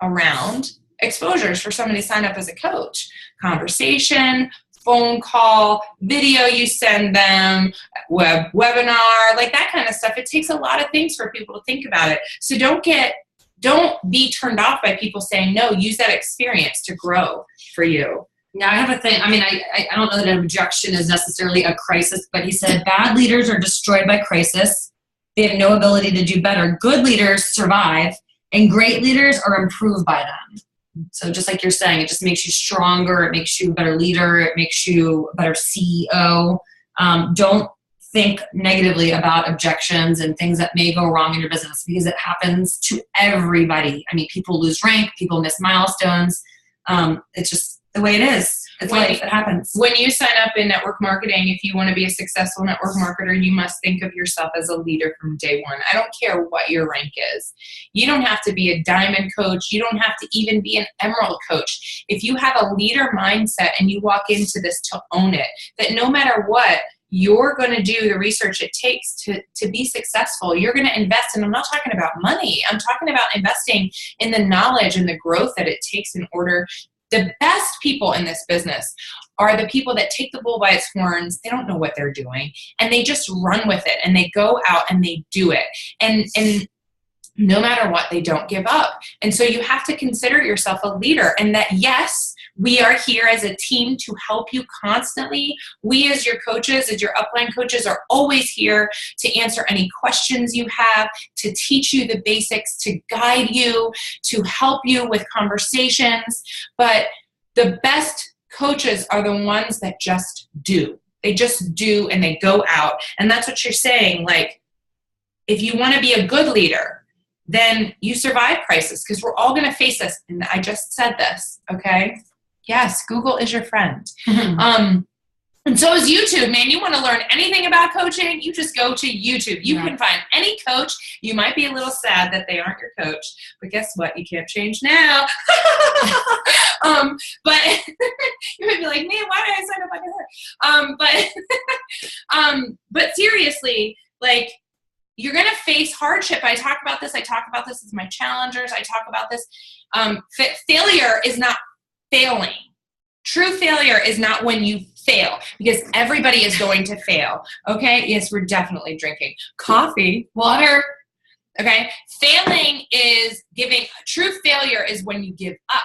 around exposures for somebody to sign up as a coach. Conversation, phone call, video you send them, webinar, like that kind of stuff. It takes a lot of things for people to think about it. So don't be turned off by people saying, no, use that experience to grow for you. Now, I have a thing. I mean, I don't know that an objection is necessarily a crisis, but he said bad leaders are destroyed by crisis. They have no ability to do better. Good leaders survive, and great leaders are improved by them. So just like you're saying, it just makes you stronger. It makes you a better leader. It makes you a better CEO. Don't think negatively about objections and things that may go wrong in your business because it happens to everybody. I mean, people lose rank, people miss milestones. It's just the way it is. It's life. It happens. When you sign up in network marketing, if you want to be a successful network marketer, you must think of yourself as a leader from day one. I don't care what your rank is. You don't have to be a diamond coach. You don't have to even be an emerald coach. If you have a leader mindset and you walk into this to own it, that no matter what, you're going to do the research it takes to be successful. You're going to invest, and I'm not talking about money. I'm talking about investing in the knowledge and the growth that it takes in order. The best people in this business are the people that take the bull by its horns. They don't know what they're doing, and they just run with it, and they go out and they do it. And no matter what, they don't give up. And so you have to consider yourself a leader, and that, yes, We are here as a team to help you constantly. We as your coaches, as your upline coaches, are always here to answer any questions you have, to teach you the basics, to guide you, to help you with conversations. But the best coaches are the ones that just do. They just do, and they go out. And that's what you're saying. Like, if you want to be a good leader, then you survive crisis, because we're all going to face this. And I just said this, okay? Yes, Google is your friend. And so is YouTube, man. You want to learn anything about coaching, you just go to YouTube. You can find any coach. You might be a little sad that they aren't your coach, but guess what? You can't change now. But you might be like, man, why did I sign up on her? But seriously, like, you're going to face hardship. I talk about this as my challengers. I talk about this. Failure is not failing. True failure is not when you fail, because everybody is going to fail. Okay? Yes, we're definitely drinking coffee, water. Okay? Failing is giving. True failure is when you give up.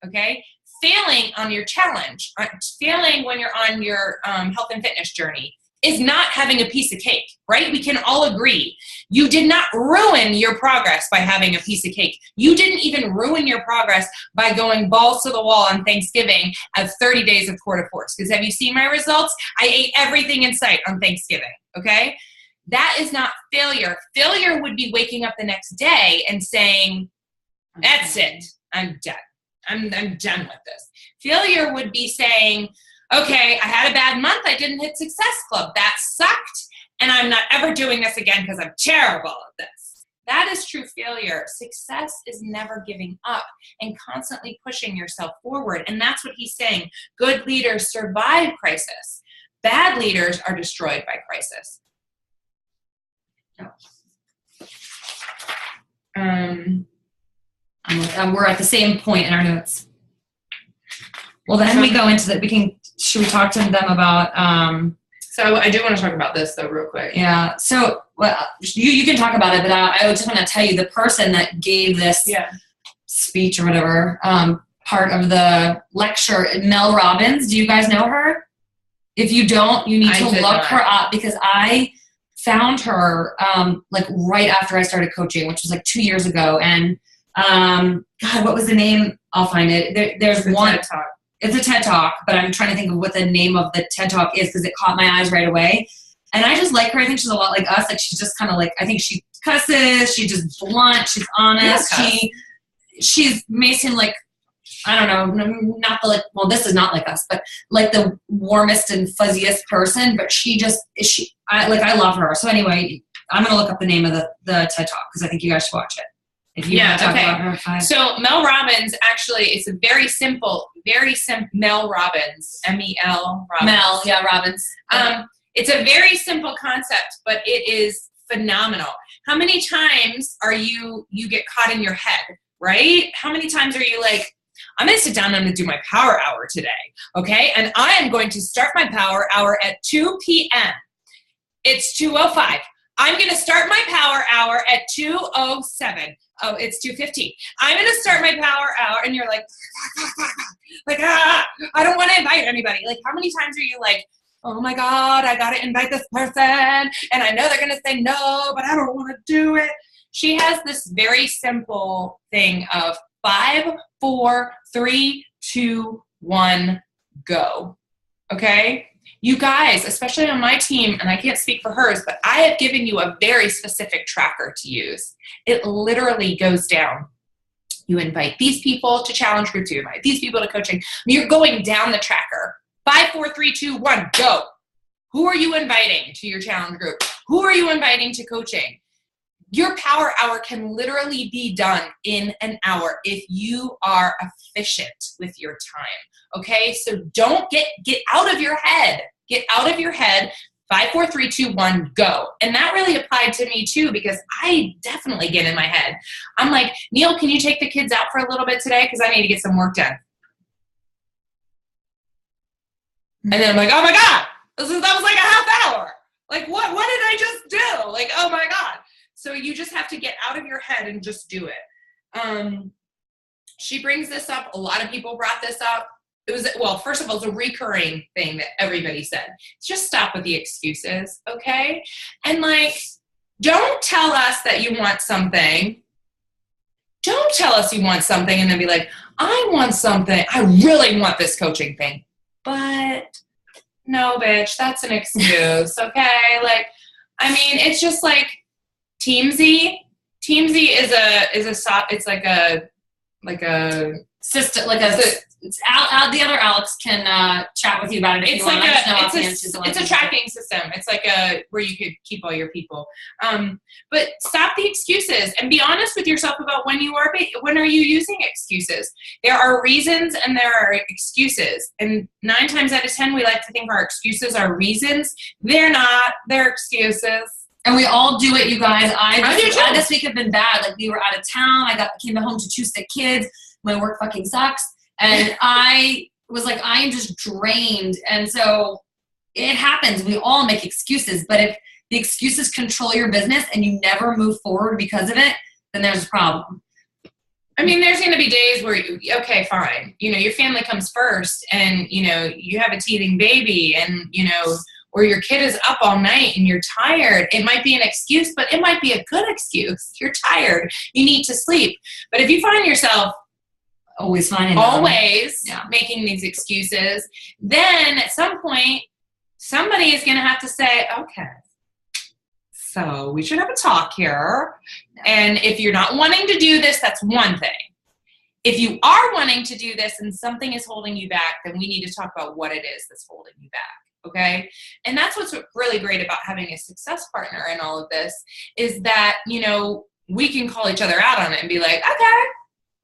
Okay? Failing on your challenge, failing when you're on your health and fitness journey, is not having a piece of cake, right? We can all agree. You did not ruin your progress by having a piece of cake. You didn't even ruin your progress by going balls to the wall on Thanksgiving at 30 days of tour de force. Because have you seen my results? I ate everything in sight on Thanksgiving, okay? That is not failure. Failure would be waking up the next day and saying, that's it, I'm done. I'm done with this. Failure would be saying, okay, I had a bad month. I didn't hit Success Club. That sucked. And I'm not ever doing this again because I'm terrible at this. That is true failure. Success is never giving up and constantly pushing yourself forward. And that's what he's saying. Good leaders survive crisis. Bad leaders are destroyed by crisis. We're at the same point in our notes. Well, then we go into that. Should we talk to them about? So I do want to talk about this though, real quick. Yeah. So you can talk about it, but I just want to tell you the person that gave this speech or whatever part of the lecture, Mel Robbins. Do you guys know her? If you don't, you need to look her up, because I found her like right after I started coaching, which was like 2 years ago. And God, what was the name? I'll find it. There's one. TED Talk. It's a TED Talk, but I'm trying to think of what the name of the TED Talk is, because it caught my eyes right away. And I just like her. I think she's a lot like us. Like, she's just kind of like, I think she cusses. She's just blunt. She's honest. She's may seem like, I don't know, not the like, well, this is not like us, but like the warmest and fuzziest person. But I love her. So anyway, I'm going to look up the name of the TED Talk, because I think you guys should watch it. If you want to talk about her, fine. So Mel Robbins, actually, it's a very simple, Mel Robbins, M-E-L Robbins. Robbins. It's a very simple concept, but it is phenomenal. How many times are you get caught in your head, right? How many times are you like, I'm going to sit down and I'm going to do my power hour today, okay? And I am going to start my power hour at 2 p.m. It's 2:05. I'm going to start my power hour at 2:07. Oh, it's 2:15. I'm going to start my power hour, and you're like, I don't want to invite anybody. Like, how many times are you like, oh my God, I got to invite this person, and I know they're going to say no, but I don't want to do it. She has this very simple thing of 5, 4, 3, 2, 1, go. Okay? You guys, especially on my team, and I can't speak for hers, but I have given you a very specific tracker to use. It literally goes down. You invite these people to challenge groups. You invite these people to coaching. You're going down the tracker. 5, 4, 3, 2, 1, go. Who are you inviting to your challenge group? Who are you inviting to coaching? Your power hour can literally be done in an hour if you are efficient with your time. Okay, so don't get out of your head. Get out of your head. 5, 4, 3, 2, 1, go. And that really applied to me too, because I definitely get in my head. I'm like, Neil, can you take the kids out for a little bit today? Because I need to get some work done. And then I'm like, oh my God, that was like a half hour. Like, what did I just do? Like, oh my God. So you just have to get out of your head and just do it. she brings this up. A lot of people brought this up. It was, well, first of all, it's a recurring thing that everybody said. Just stop with the excuses, okay? And like, don't tell us that you want something. Don't tell us you want something and then be like, I want something. I really want this coaching thing. But no, bitch, that's an excuse, okay? Like, I mean, it's just like Teamsy. Teamsy is it's like a system, the other Alex can chat with you about it. It's like it's a tracking system. It's like where you could keep all your people. But stop the excuses and be honest with yourself about when are you using excuses. There are reasons and there are excuses. And 9 times out of 10, we like to think our excuses are reasons. They're not. They're excuses. And we all do it, you guys. This week have been bad. Like, we were out of town. I came home to 2 sick kids. My work fucking sucks. And I was like, I am just drained. And so it happens. We all make excuses. But if the excuses control your business and you never move forward because of it, then there's a problem. I mean, there's going to be days where, okay, fine. Your family comes first and, you have a teething baby and, or your kid is up all night and you're tired. It might be an excuse, but it might be a good excuse. You're tired. You need to sleep. But if you find yourself always making these excuses, then at some point, somebody is going to have to say, okay, so we should have a talk here. And if you're not wanting to do this, that's one thing. If you are wanting to do this and something is holding you back, then we need to talk about what it is that's holding you back. Okay. And that's what's really great about having a success partner in all of this is that, we can call each other out on it and be like, okay,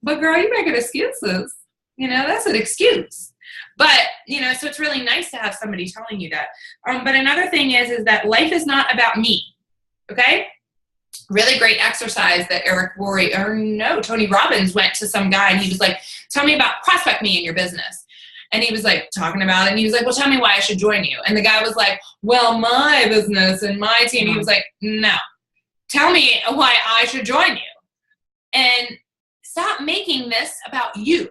but girl, you making excuses. That's an excuse. But, so it's really nice to have somebody telling you that. But another thing is that life is not about me. Okay. Really great exercise that Tony Robbins went to some guy and he was like, tell me about prospect me in your business. And he was like talking about it and he was like, well, tell me why I should join you. And the guy was like, well, my business and my team. He was like, no, tell me why I should join you. And stop making this about you.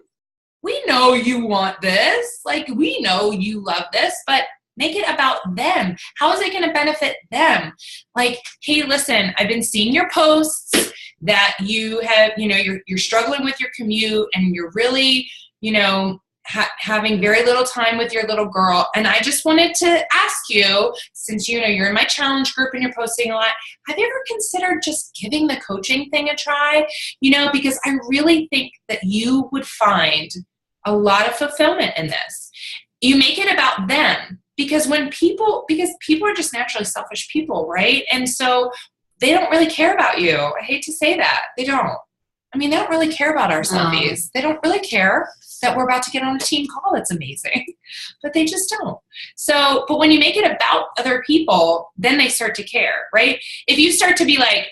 We know you want this. Like, we know you love this, but make it about them. How is it going to benefit them? Like, hey, listen, I've been seeing your posts that you have, you're struggling with your commute and you're really, having very little time with your little girl. And I just wanted to ask you, since, you're in my challenge group and you're posting a lot, have you ever considered just giving the coaching thing a try? Because I really think that you would find a lot of fulfillment in this. You make it about them because people are just naturally selfish people, right? And so they don't really care about you. I hate to say that. They don't. I mean, they don't really care about our selfies. They don't really care that we're about to get on a team call. That's amazing. But they just don't. So, but when you make it about other people, then they start to care, right? If you start to be like,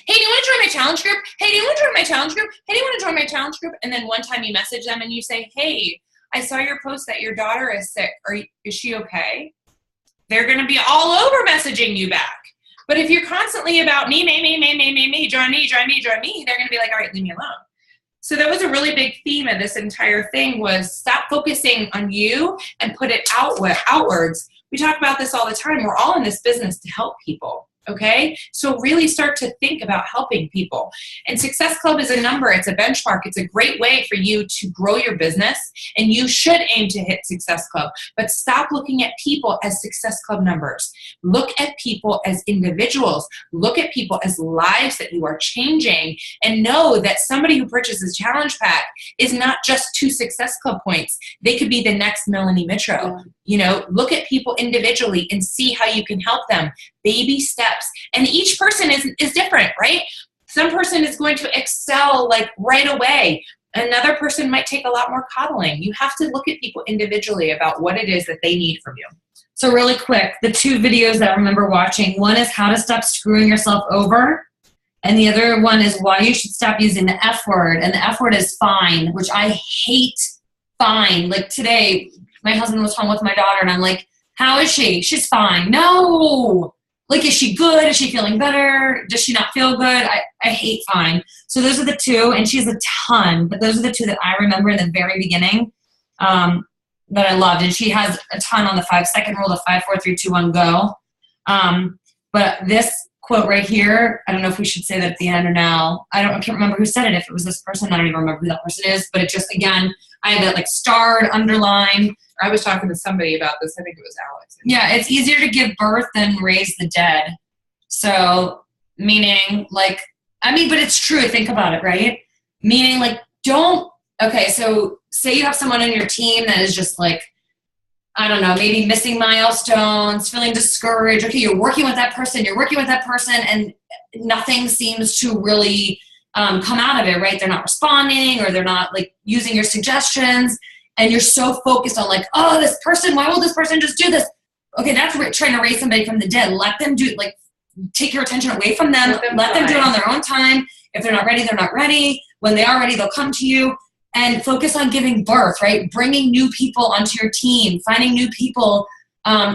hey, do you want to join my challenge group? Hey, do you want to join my challenge group? Hey, do you want to join my challenge group? And then one time you message them and you say, hey, I saw your post that your daughter is sick. Is she okay? They're going to be all over messaging you back. But if you're constantly about me, join me, they're going to be like, all right, leave me alone. So that was a really big theme of this entire thing was stop focusing on you and put it outwards. We talk about this all the time. We're all in this business to help people. Okay. So really start to think about helping people. And Success Club is a number. It's a benchmark. It's a great way for you to grow your business and you should aim to hit Success Club, but stop looking at people as Success Club numbers. Look at people as individuals. Look at people as lives that you are changing and know that somebody who purchases Challenge Pack is not just 2 Success Club points. They could be the next Melanie Mitro. Look at people individually and see how you can help them. Baby steps. And each person is different, right? Some person is going to excel like right away. Another person might take a lot more coddling. You have to look at people individually about what it is that they need from you. So really quick, the 2 videos that I remember watching, one is how to stop screwing yourself over. And the other one is why you should stop using the F word. And the F word is fine, which I hate fine. Like today, my husband was home with my daughter and I'm like, how is she? She's fine. No. Like, is she good? Is she feeling better? Does she not feel good? I hate fine. So those are the two, and she has a ton, but those are the two that I remember in the very beginning that I loved. And she has a ton on the 5-second rule, the 5, 4, 3, 2, 1, go. But this quote right here, I don't know if we should say that at the end or now. I can't remember who said it. If it was this person, I don't even remember who that person is. But it just, again, I had that like starred, underlined. I was talking to somebody about this. I think it was Alex. Yeah, it's easier to give birth than raise the dead. So, meaning like, I mean, but it's true. Think about it, right? Meaning like, okay, so say you have someone on your team that is just like, I don't know, maybe missing milestones, feeling discouraged. Okay, you're working with that person, and nothing seems to really come out of it, right? They're not responding, or they're not like using your suggestions, and you're so focused on like, oh, this person, why will this person just do this? Okay, that's trying to raise somebody from the dead. Let them do, like, take your attention away from them. Let them do it on their own time. If they're not ready, they're not ready. When they are ready, they'll come to you. And focus on giving birth, right? Bringing new people onto your team, finding new people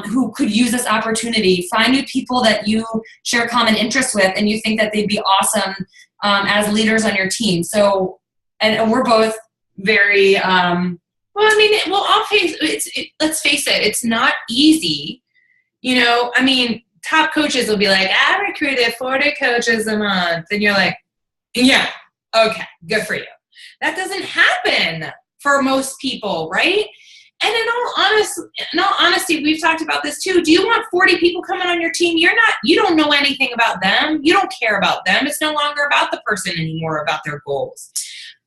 who could use this opportunity. Find new people that you share common interests with and you think that they'd be awesome as leaders on your team. So, and we're both very... let's face it, it's not easy. You know, I mean, top coaches will be like, I recruited 40 coaches a month. And you're like, yeah, okay, good for you. That doesn't happen for most people, right? And in all honesty, we've talked about this too. Do you want 40 people coming on your team? You don't know anything about them. You don't care about them. It's no longer about the person anymore, about their goals.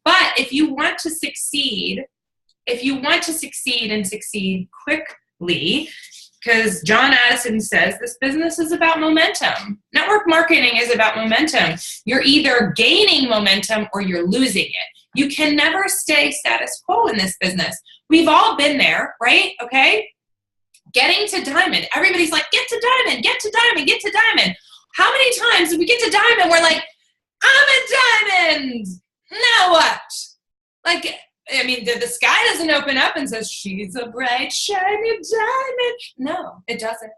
But if you want to succeed, and succeed quickly, because John Addison says this business is about momentum. Network marketing is about momentum. You're either gaining momentum or you're losing it. You can never stay status quo in this business. We've all been there, right? Okay? Getting to diamond. Everybody's like, get to diamond, get to diamond, get to diamond. How many times did we get to diamond? We're like, I'm a diamond. Now what? Like, I mean, the sky doesn't open up and says, she's a bright, shiny diamond. No, it doesn't.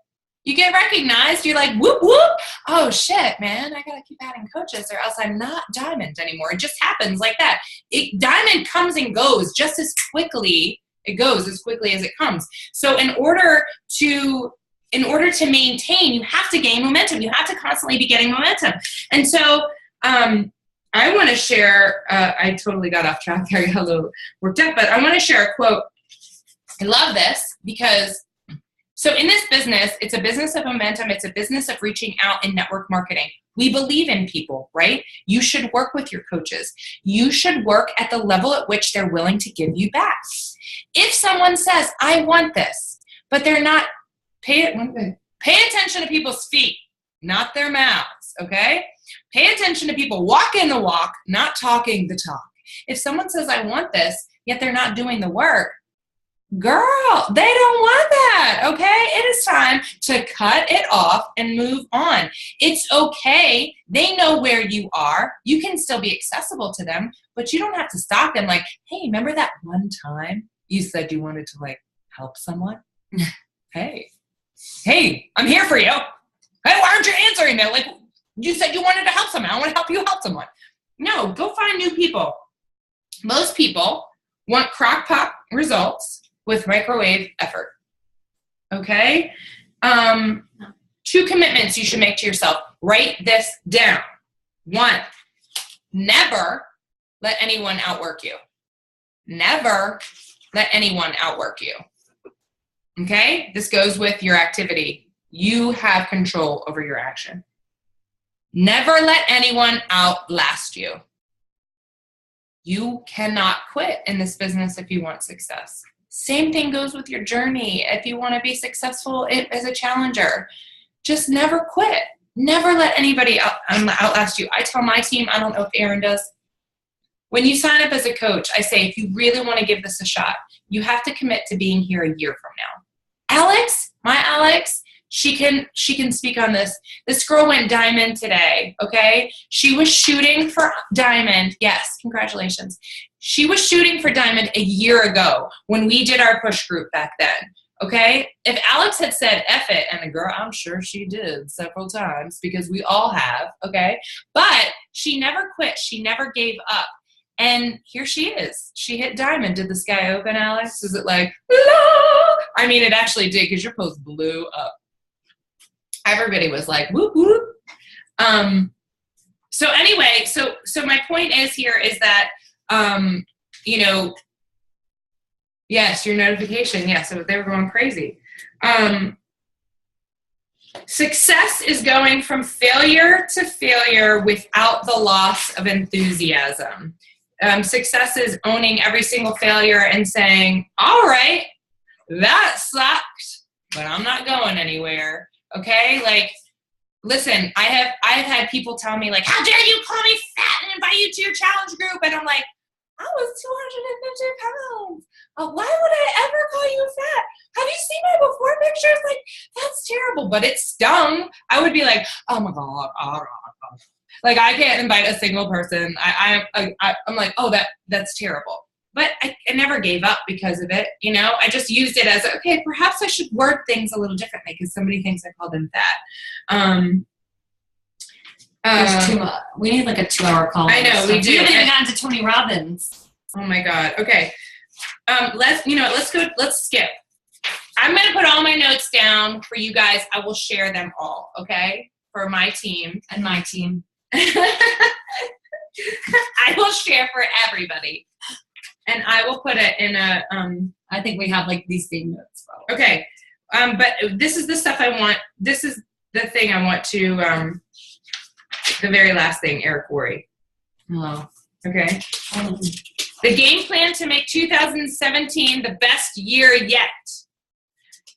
You get recognized, you're like, whoop, whoop. Oh, shit, man, I got to keep adding coaches or else I'm not diamond anymore. It just happens like that. Diamond comes and goes just as quickly. It goes as quickly as it comes. So in order to maintain, you have to gain momentum. You have to constantly be getting momentum. And so I want to share, I totally got off track there, I got a little worked up, but I want to share a quote. I love this because, so in this business, it's a business of momentum. It's a business of reaching out in network marketing. We believe in people, right? You should work with your coaches. You should work at the level at which they're willing to give you back. If someone says, I want this, but they're not, pay attention to people's feet, not their mouths, okay? Pay attention to people walking the walk, not talking the talk. If someone says, I want this, yet they're not doing the work, girl, they don't want that, okay? It is time to cut it off and move on. It's okay. They know where you are. You can still be accessible to them, but you don't have to stop them like, hey, remember that one time you said you wanted to, like, help someone? Hey, I'm here for you. Hey, why aren't you answering me? Like, you said you wanted to help someone. I want to help you help someone. No, go find new people. Most people want crock-pot results with microwave effort. Okay? 2 commitments you should make to yourself. Write this down. 1, never let anyone outwork you. Never let anyone outwork you. Okay? This goes with your activity. You have control over your action. Never let anyone outlast you. You cannot quit in this business if you want success. Same thing goes with your journey. If you want to be successful as a challenger, just never quit. Never let anybody outlast you. I tell my team, I don't know if Aaron does, when you sign up as a coach, I say, if you really want to give this a shot, you have to commit to being here a year from now. Alex, my Alex, she can speak on this. This girl went diamond today, okay? She was shooting for diamond. Yes, congratulations. She was shooting for diamond a year ago when we did our push group back then, Okay? If Alex had said F it, and the girl, I'm sure she did several times because we all have, okay? But she never quit. She never gave up. And here she is. She hit diamond. Did the sky open, Alex? Is it like, la? I mean, it actually did because your post blew up. Everybody was like, whoop, whoop. So anyway, so my point is here is that, you know, yes, your notification. Yeah, so they were going crazy. Success is going from failure to failure without the loss of enthusiasm. Success is owning every single failure and saying, all right, that sucked, but I'm not going anywhere. Okay? Like, listen, I've had people tell me, like, how dare you call me fat and invite you to your challenge group? And I'm like, I was 250 pounds. Why would I ever call you fat? Have you seen my before pictures? Like, that's terrible. But it stung. I would be like, oh my God. Oh, God. Like, I can't invite a single person. I'm like, oh, that's terrible. But I never gave up because of it. You know, I just used it as, okay, perhaps I should word things a little differently because somebody thinks I called them fat. We need like a 2-hour call. I know, we do. We haven't even gotten to Tony Robbins. Oh my God. Okay. Let's skip. I'm going to put all my notes down for you guys. I will share them all. Okay. For my team. And my team. I will share for everybody. And I will put it in a, I think we have like these same notes. Probably. Okay. But this is the stuff I want. This is the thing I want to, the very last thing, Eric Worre. Oh. Okay. The game plan to make 2017 the best year yet.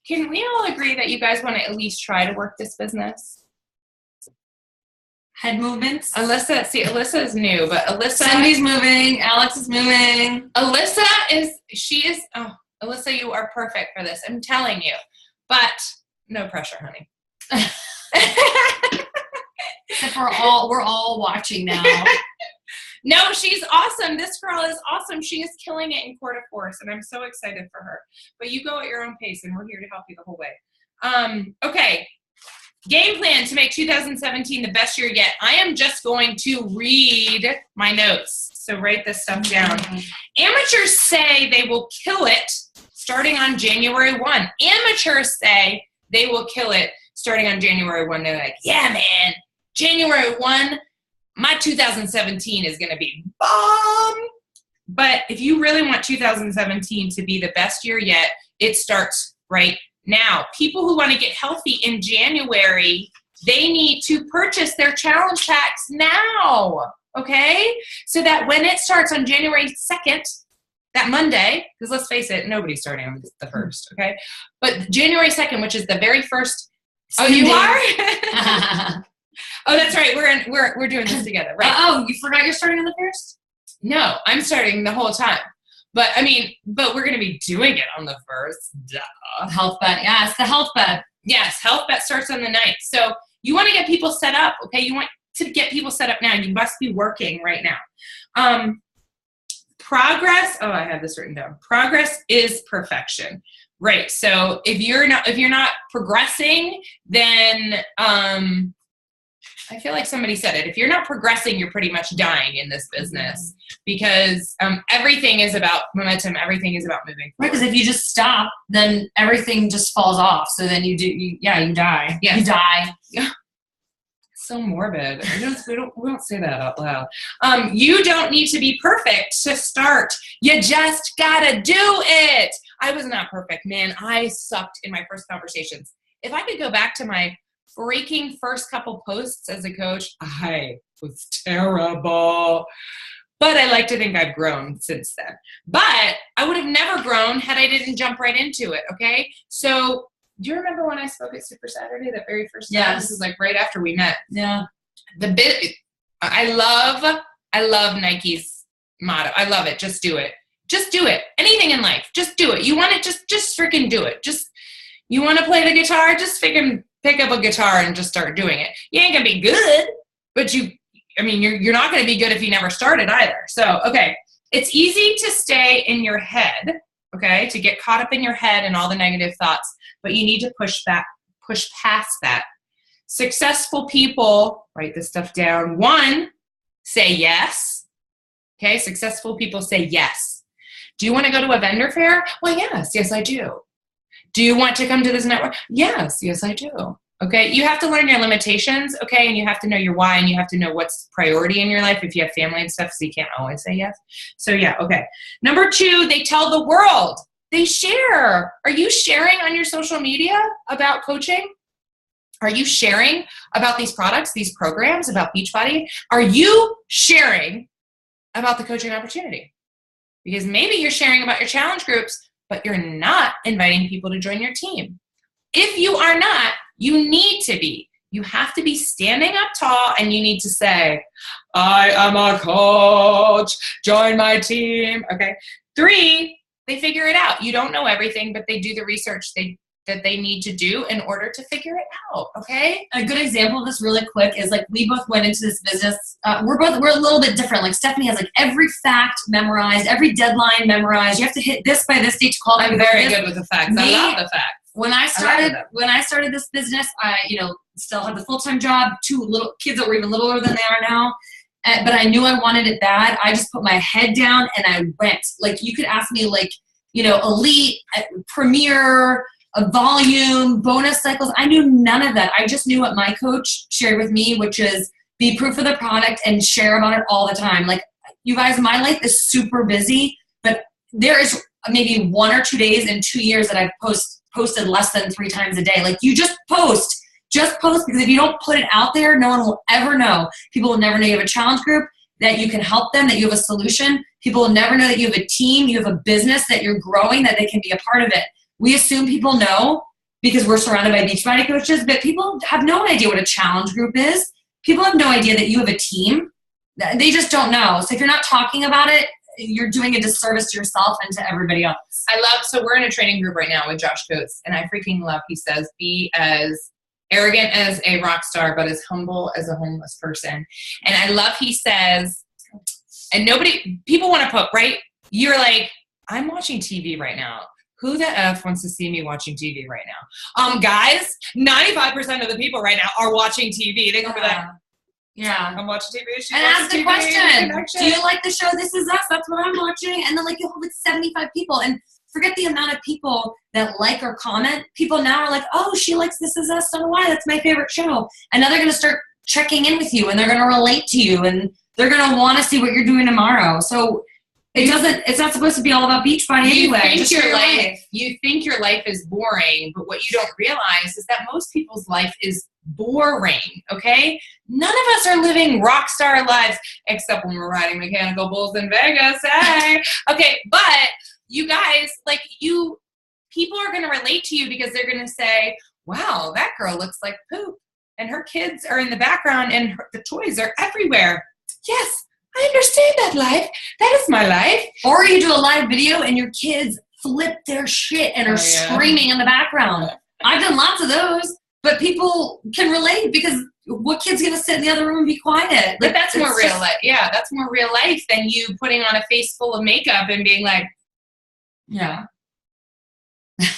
Can we all agree that you guys want to at least try to work this business? Head movements. Alyssa is new, but Alyssa. Cindy's moving. Alex is moving. Alyssa, you are perfect for this. I'm telling you. But no pressure, honey. Except we're all watching now. No, she's awesome. This girl is awesome. She is killing it in quarter force, and I'm so excited for her. But you go at your own pace, and we're here to help you the whole way. Okay. Game plan to make 2017 the best year yet. I am just going to read my notes. So write this stuff down. Amateurs say they will kill it starting on January 1. Amateurs say they will kill it starting on January 1. They're like, yeah, man, January 1, my 2017 is going to be bomb. But if you really want 2017 to be the best year yet, it starts right now. People who want to get healthy in January, they need to purchase their challenge packs now, okay? So that when it starts on January 2nd, that Monday, because let's face it, nobody's starting on the 1st, okay? But January 2nd, which is the very first. Oh, you are? Oh, that's right. We're doing this together, right? Oh, you forgot you're starting on the 1st? No, I'm starting the whole time. But we're going to be doing it on the 1st. Duh. Health bet. Yes, the health bet. Yes, health bet starts on the 9th. So you want to get people set up, okay? You want to get people set up now. You must be working right now. Progress. Oh, I have this written down. Progress is perfection. Right. So if you're not progressing, then I feel like somebody said it. If you're not progressing, you're pretty much dying in this business because everything is about momentum. Everything is about moving forward. Right, because if you just stop, then everything just falls off. So then you die. Yes. You die. Yeah. So morbid. We don't say that out loud. You don't need to be perfect to start. You just gotta do it. I was not perfect, man. I sucked in my first conversations. If I could go back to my freaking first couple posts as a coach, I was terrible. But I like to think I've grown since then. But I would have never grown had I didn't jump right into it, okay? So do you remember when I spoke at Super Saturday, that very first time? Yes. This was like right after we met. Yeah. I love Nike's motto. I love it. Just do it. Just do it. Anything in life, just do it. You want it, just freaking do it. You want to play the guitar, just freaking pick up a guitar and just start doing it. You ain't gonna be good, but you're not gonna be good if you never started either. So, okay. It's easy to stay in your head okay, to get caught up in your head and all the negative thoughts, but you need to push past that. Successful people, write this stuff down. 1, say yes. Okay, successful people say yes. Do you want to go to a vendor fair? Well, yes, I do. Do you want to come to this network? Yes, I do. Okay, you have to learn your limitations, okay, and you have to know your why, and you have to know what's priority in your life if you have family and stuff, so you can't always say yes. So yeah, okay. Number 2, they tell the world. They share. Are you sharing on your social media about coaching? Are you sharing about these products, these programs, about Beachbody? Are you sharing about the coaching opportunity? Because maybe you're sharing about your challenge groups, but you're not inviting people to join your team. If you are not, you need to be. You have to be standing up tall, and you need to say, I am a coach, join my team. Okay. 3, they figure it out. You don't know everything, but they do the research that they need to do in order to figure it out. Okay. A good example of this really quick is like we both went into this business. We're a little bit different. Like Stephanie has like every fact memorized, every deadline memorized. You have to hit this by this date to call. I'm very good with the facts. I love the facts. When I started this business, I still had the full-time job, 2 little kids that were even littler than they are now. But I knew I wanted it bad. I just put my head down and I went. Like you could ask me like, elite, premier, a volume, bonus cycles. I knew none of that. I just knew what my coach shared with me, which is be proof of the product and share about it all the time. Like you guys, my life is super busy, but there is maybe 1 or 2 days in 2 years that I've posted less than 3 times a day. Like you just post, because if you don't put it out there, no one will ever know. People will never know you have a challenge group, that you can help them, that you have a solution. People will never know that you have a team, you have a business, that you're growing, that they can be a part of it. We assume people know because we're surrounded by Beachbody coaches, but people have no idea what a challenge group is. People have no idea that you have a team. They just don't know. So if you're not talking about it, you're doing a disservice to yourself and to everybody else. So we're in a training group right now with Josh Coates, and I freaking love, he says, be as arrogant as a rock star, but as humble as a homeless person. And I love, he says, and people want to put, right? You're like, I'm watching TV right now. Who the F wants to see me watching TV right now? Guys, 95% of the people right now are watching TV. They go for that. Yeah. I'm watching TV. And ask the question, do you like the show This Is Us? That's what I'm watching. And then like you'll have like 75 people. And forget the amount of people that like or comment. People now are like, oh, she likes This Is Us. So do I. That's my favorite show. And now they're going to start checking in with you, and they're going to relate to you, and they're going to want to see what you're doing tomorrow. So it's not supposed to be all about Beachbody anyway. You think your life is boring, but what you don't realize is that most people's life is boring, okay? None of us are living rock star lives, except when we're riding mechanical bulls in Vegas, hey? Okay, but you guys, people are going to relate to you because they're going to say, wow, that girl looks like poop, and her kids are in the background, and the toys are everywhere. Yes, I understand that life. That is my life. Or you do a live video and your kids flip their shit and are screaming in the background. I've done lots of those, but people can relate because what kid's going to sit in the other room and be quiet? But that's more real life. Yeah, that's more real life than you putting on a face full of makeup and being like, yeah. Okay,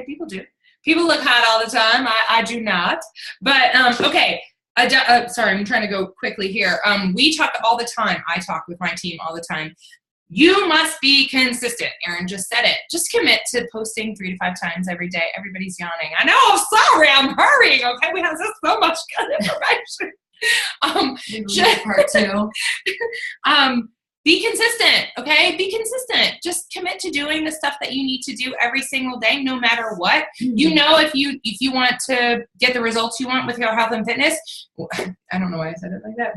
people do. People look hot all the time. I do not. But, okay. Sorry, I'm trying to go quickly here. We talk all the time. I talk with my team all the time. You must be consistent. Erin just said it. Just commit to posting 3 to 5 times every day. Everybody's yawning. I know. I'm sorry. I'm hurrying. Okay, we have so much good information. Part 2. Be consistent, okay? Be consistent. Just commit to doing the stuff that you need to do every single day, no matter what. Mm-hmm. You know, if you want to get the results you want with your health and fitness, I don't know why I said it like that.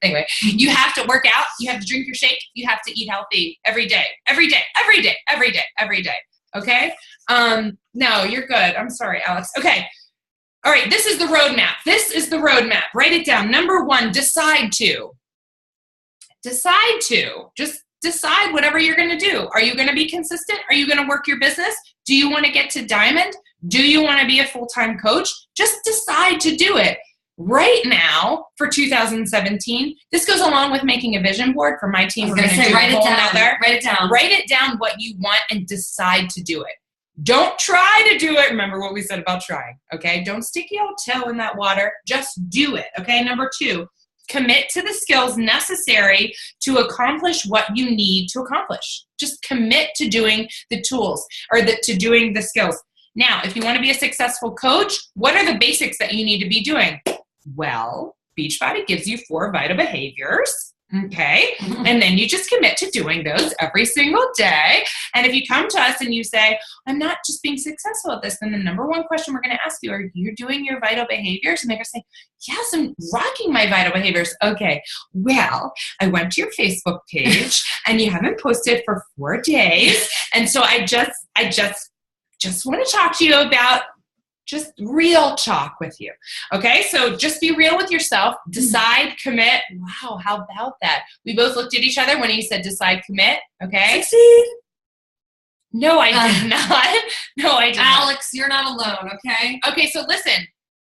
Anyway, you have to work out. You have to drink your shake. You have to eat healthy every day. Okay? No, you're good. I'm sorry, Alex. Okay. All right, this is the roadmap. Write it down. Number 1, decide to. Just decide whatever you're going to do. Are you going to be consistent? Are you going to work your business? Do you want to get to diamond? Do you want to be a full-time coach? Just decide to do it. right now for 2017, this goes along with making a vision board for my team. We're going to say, write it down. Write it down what you want and decide to do it. Don't try to do it. Remember what we said about trying, okay? Don't stick your toe in that water. Just do it, okay? Number 2, commit to the skills necessary to accomplish what you need to accomplish. Just commit to doing the tools or to doing the skills. Now, if you want to be a successful coach, what are the basics that you need to be doing? Well, Beachbody gives you 4 vital behaviors. Okay. And then you just commit to doing those every single day. And if you come to us and you say, I'm not just being successful at this, then the number 1 question we're going to ask you, are you doing your vital behaviors? And they're going to say, yes, I'm rocking my vital behaviors. Okay. Well, I went to your Facebook page and you haven't posted for 4 days. And so I just want to talk to you about just real talk with you. Okay, so just be real with yourself. Decide, commit. Wow, how about that? We both looked at each other when he said decide, commit. Okay. Succeed. No, I did not. No, I did not. Alex, you're not alone, okay? Okay, so listen.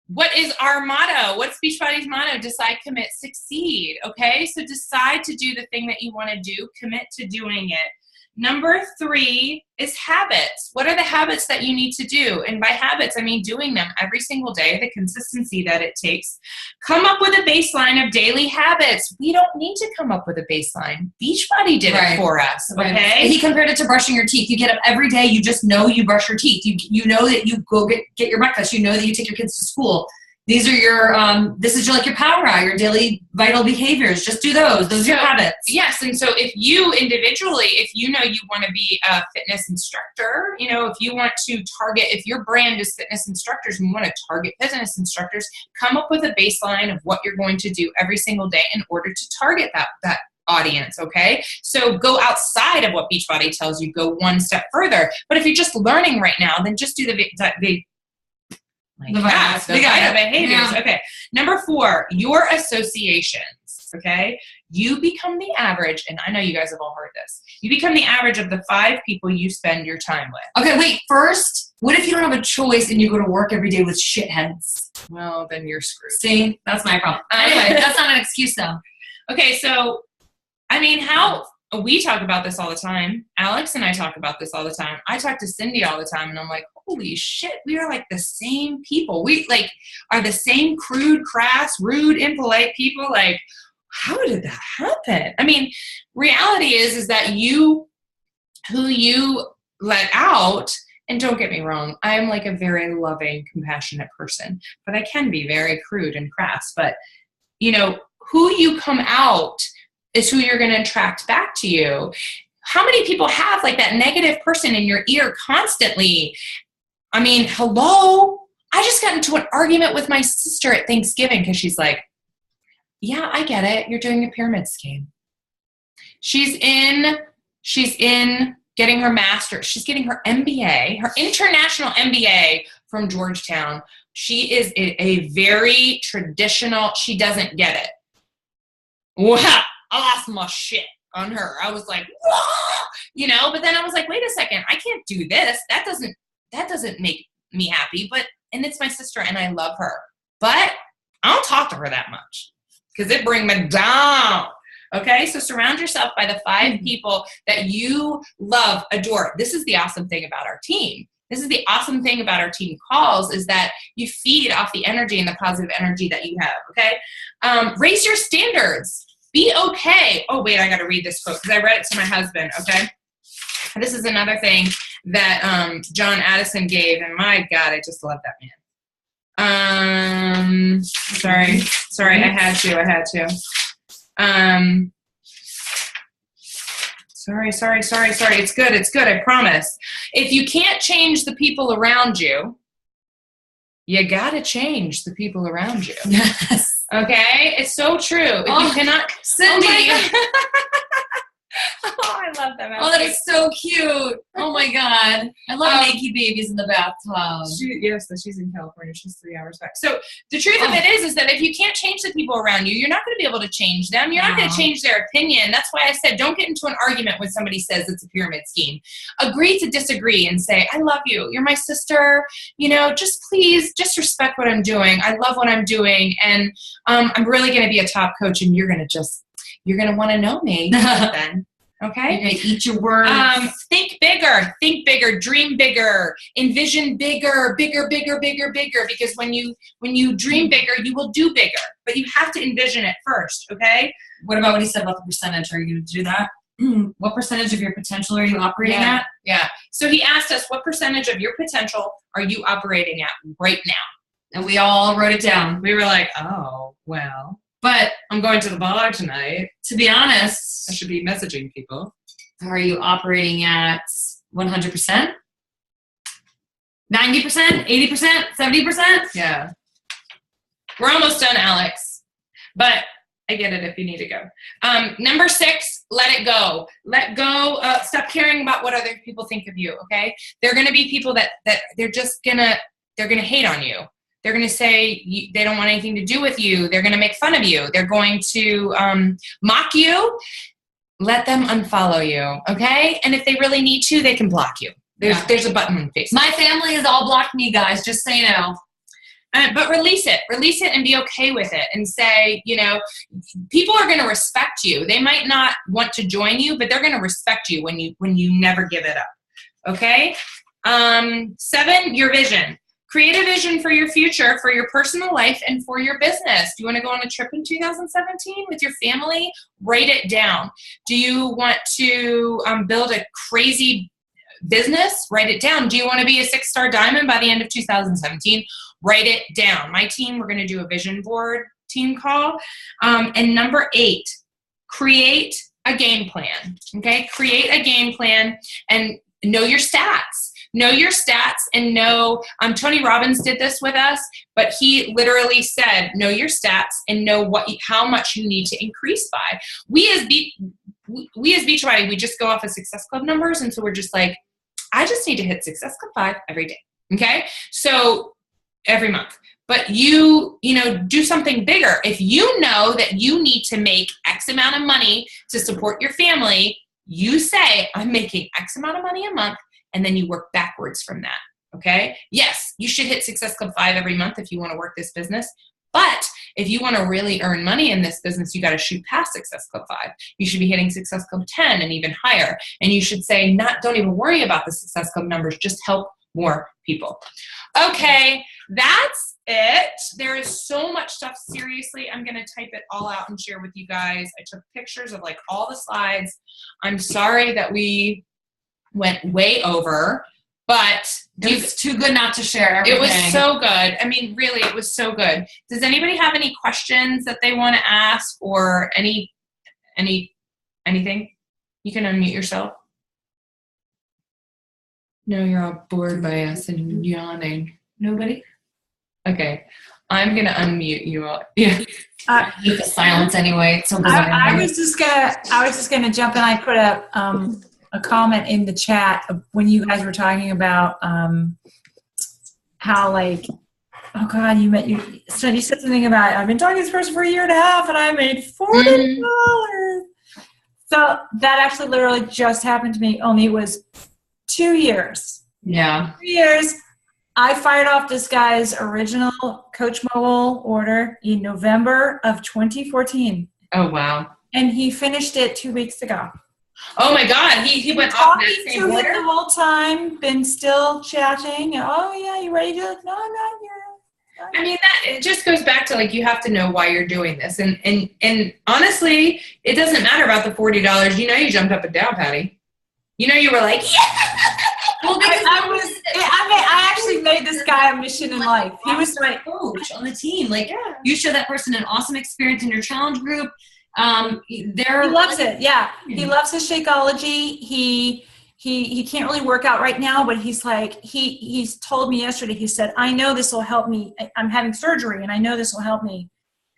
What is our motto? What's Beachbody's motto? Decide, commit, succeed. Okay, so decide to do the thing that you want to do. Commit to doing it. Number 3 is habits. What are the habits that you need to do? And by habits, I mean doing them every single day, the consistency that it takes. Come up with a baseline of daily habits. We don't need to come up with a baseline. Beachbody did it for us, okay? He compared it to brushing your teeth. You get up every day, you just know you brush your teeth. You know that you go get your breakfast. You know that you take your kids to school. These are your, this is your power hour, your daily vital behaviors. Just do those. Those are your habits. Yes. And so if you individually, if you know you want to be a fitness instructor, if you want to target, if your brand is fitness instructors and you want to target fitness instructors, come up with a baseline of what you're going to do every single day in order to target that audience, okay? So go outside of what Beachbody tells you, go one step further. But if you're just learning right now, then just do the vital behaviors. Yeah. Okay. Number 4, your associations. Okay. You become the average, and I know you guys have all heard this. You become the average of the 5 people you spend your time with. Okay, wait. First, what if you don't have a choice and you go to work every day with shitheads? Well, then you're screwed. See, that's my problem. Anyway, that's not an excuse though. Okay, so I mean, how we talk about this all the time. Alex and I talk about this all the time. I talk to Cindy all the time, and I'm like, holy shit, we are like the same people. We like are the same crude, crass, rude, impolite people. Like, how did that happen? I mean, reality is that who you let out, and don't get me wrong, I'm like a very loving, compassionate person, but I can be very crude and crass. But, who you come out is who you're going to attract back to you. How many people have like that negative person in your ear constantly? I mean, hello? I just got into an argument with my sister at Thanksgiving because she's like, yeah, I get it. You're doing a pyramid scheme. She's in getting her master's. She's getting her MBA, her international MBA from Georgetown. She is a very traditional, she doesn't get it. Wow, I lost my shit on her. I was like, whoa! But then I was like, wait a second, I can't do this. That doesn't make me happy, and it's my sister and I love her. But I don't talk to her that much because it brings me down. Okay, so surround yourself by the 5 people that you love, adore. This is the awesome thing about our team. This is the awesome thing about our team calls is that you feed off the energy and the positive energy that you have, okay? Raise your standards. Be okay. Oh, wait, I got to read this quote because I read it to my husband, okay? This is another thing that John Addison gave, and my God, I just love that man. Sorry, I had to. Sorry. It's good. I promise. If you can't change the people around you, you gotta change the people around you. Yes. Okay? It's so true. If you cannot, Cindy. Oh, I love them. Oh, that is so cute. Oh my God. I love naked babies in the bathtub. So she's in California. She's 3 hours back. So the truth of it is that if you can't change the people around you, you're not going to be able to change them. You're not going to change their opinion. That's why I said, don't get into an argument when somebody says it's a pyramid scheme. Agree to disagree and say, I love you. You're my sister. You know, just please, just respect what I'm doing. I love what I'm doing. And I'm really going to be a top coach, and you're going to want to know me then. Okay. You're going to eat your words. Think bigger, dream bigger, envision bigger, because when you dream bigger, you will do bigger, but you have to envision it first. Okay. What about what he said about the percentage? Are you going to do that? What percentage of your potential are you operating at? Yeah. So he asked us, what percentage of your potential are you operating at right now? And we all wrote it down. We were like, oh, well, but I'm going to the bar tonight. To be honest, I should be messaging people. Are you operating at 100%? 90%? 80%? 70%? Yeah. We're almost done, Alex. But I get it if you need to go. Number 6, let it go. Let go. Stop caring about what other people think of you, okay? There are going to be people that they're going to hate on you. They're going to say they don't want anything to do with you. They're going to make fun of you. They're going to mock you. Let them unfollow you, okay? And if they really need to, they can block you. There's a button on Facebook. My family has all blocked me, guys, just so you know. But release it and be okay with it and say, you know, people are going to respect you. They might not want to join you, but they're going to respect you when you never give it up, okay? 7, your vision. Create a vision for your future, for your personal life, and for your business. Do you want to go on a trip in 2017 with your family? Write it down. Do you want to build a crazy business? Write it down. Do you want to be a 6-star diamond by the end of 2017? Write it down. My team, we're going to do a vision board team call. And number 8, create a game plan. Okay? Create a game plan and know your stats. Know your stats and know, Tony Robbins did this with us, but he literally said, know your stats and know how much you need to increase by. We as Beachbody, we just go off of Success Club numbers. And so we're just like, I just need to hit Success Club 5 every day. Okay. So every month, but you do something bigger. If you know that you need to make X amount of money to support your family, you say, I'm making X amount of money a month. And then you work backwards from that, okay? Yes, you should hit Success Club 5 every month if you want to work this business. But if you want to really earn money in this business, you got to shoot past Success Club 5. You should be hitting Success Club 10 and even higher. And you should say, don't even worry about the Success Club numbers. Just help more people. Okay, that's it. There is so much stuff. Seriously, I'm going to type it all out and share with you guys. I took pictures of like all the slides. I'm sorry that we went way over, but it was too good not to share everything. It was so good. I mean, really, it was so good. Does anybody have any questions that they want to ask or anything? You can unmute yourself. No, you're all bored by us and yawning. Nobody? Okay. I'm going to unmute you all. Yeah. The silence anyway. It's so bizarre. I was just gonna jump in. I put a comment in the chat when you guys were talking about how like, oh God, you said something about, I've been talking to this person for 1.5 years and I made $40. So that actually literally just happened to me, only it was 2 years. Yeah. 2 years. I fired off this guy's original Coach Mobile order in November of 2014. Oh, wow. And he finished it 2 weeks ago. Oh my God, he went off that same order the whole time, been still chatting. Oh yeah, you ready to? No, I'm not yet. I mean, that it just goes back to like you have to know why you're doing this, and honestly, it doesn't matter about the $40. You know, you jumped up and down, Patty. You know, you were like, yeah. Well, I actually made this guy a mission in life. He was my coach on the team. Like, you showed that person an awesome experience in your challenge group. He loves it. Yeah. He loves his Shakeology. He can't really work out right now, but he's like, he's told me yesterday, he said, I know this will help me. I'm having surgery and I know this will help me.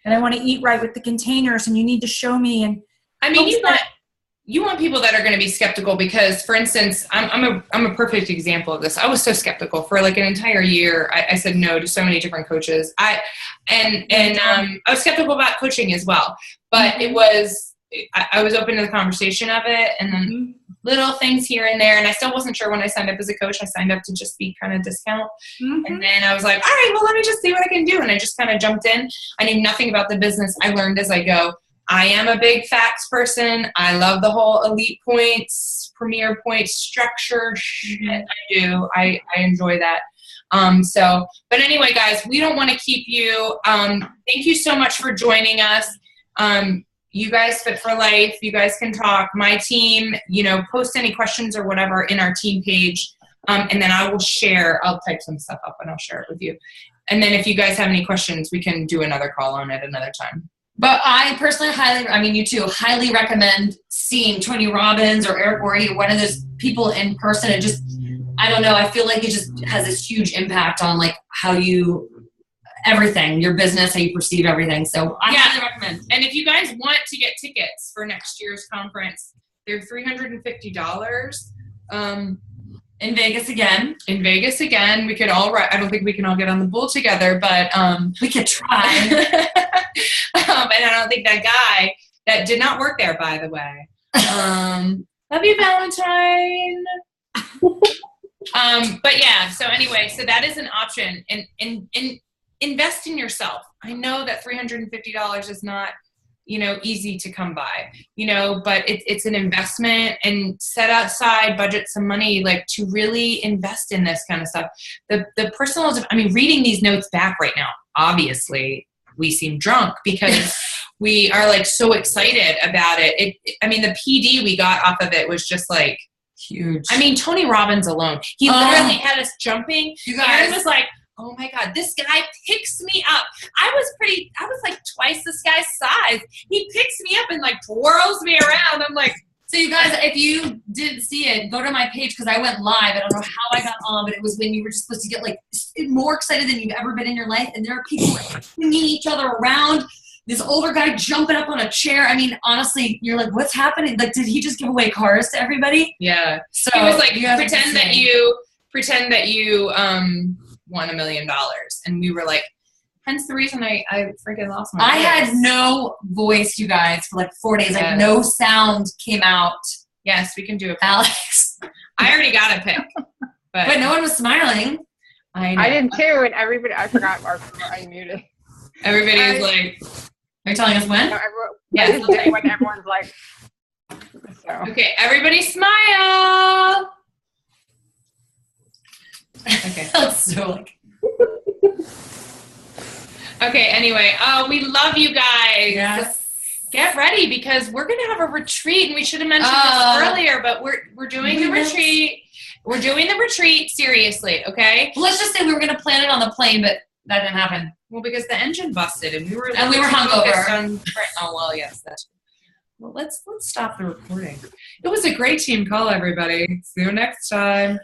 And I want to eat right with the containers and you need to show me. And I mean, you want people that are going to be skeptical because, for instance, I'm a perfect example of this. I was so skeptical for like an entire year. I said no to so many different coaches. I was skeptical about coaching as well, but I was open to the conversation of it, and then little things here and there. And I still wasn't sure when I signed up as a coach. I signed up to just be kind of discount. And then I was like, all right, well, let me just see what I can do. And I just kind of jumped in. I knew nothing about the business. I learned as I go. I am a big facts person. I love the whole elite points, premier points structure shit. I do. I enjoy that. But anyway, guys, we don't want to keep you. Thank you so much for joining us. You guys Fit for Life. You guys can talk. My team, post any questions or whatever in our team page. And then I will share. I'll type some stuff up and I'll share it with you. And then if you guys have any questions, we can do another call on it another time. But I personally you too, highly recommend seeing Tony Robbins or Eric Worre, one of those people in person. And just, I don't know, I feel like it just has this huge impact on like how everything, your business, how you perceive everything. So I highly recommend. And if you guys want to get tickets for next year's conference, they're $350. In Vegas again. We could all I don't think we can all get on the bull together, but we could try. And I don't think that guy that did not work there, by the way. Love you, Valentine. But yeah, so anyway, so that is an option. And invest in yourself. I know that $350 is not, easy to come by, but it's an investment, and set aside, budget some money, like to really invest in this kind of stuff. The personal, reading these notes back right now, obviously we seem drunk because we are like so excited about it. The PD we got off of it was just like huge. Tony Robbins alone, he literally had us jumping. You guys, Aaron was like, oh my God, this guy picks me up. I was like twice this guy's size. He picks me up and like twirls me around. I'm like, so you guys, if you didn't see it, go to my page because I went live. I don't know how I got on, but it was when you were just supposed to get like more excited than you've ever been in your life. And there are people like swinging each other around. This older guy jumping up on a chair. Honestly, you're like, what's happening? Like, did he just give away cars to everybody? Yeah. So he was like, pretend that you won $1 million. And we were like, hence the reason I freaking lost my voice. I had no voice, you guys, for like 4 days. Like no sound came out. Yes, we can do it. Alex. I already got a pick. But no one was smiling. I did too, and everybody, I forgot I muted. Everybody was like, are you telling us when? No, yes. When everyone's like, so. Okay, everybody smile. Okay. That's so like. Okay, anyway, we love you guys. Yes. Get ready because we're going to have a retreat, and we should have mentioned this earlier, but we're doing the retreat. We're doing the retreat seriously, okay? Well, let's just say we were going to plan it on the plane, but that didn't happen. Well, because the engine busted, and we were hungover. Oh, well, yes, that's true. Well, let's stop the recording. It was a great team call, everybody. See you next time.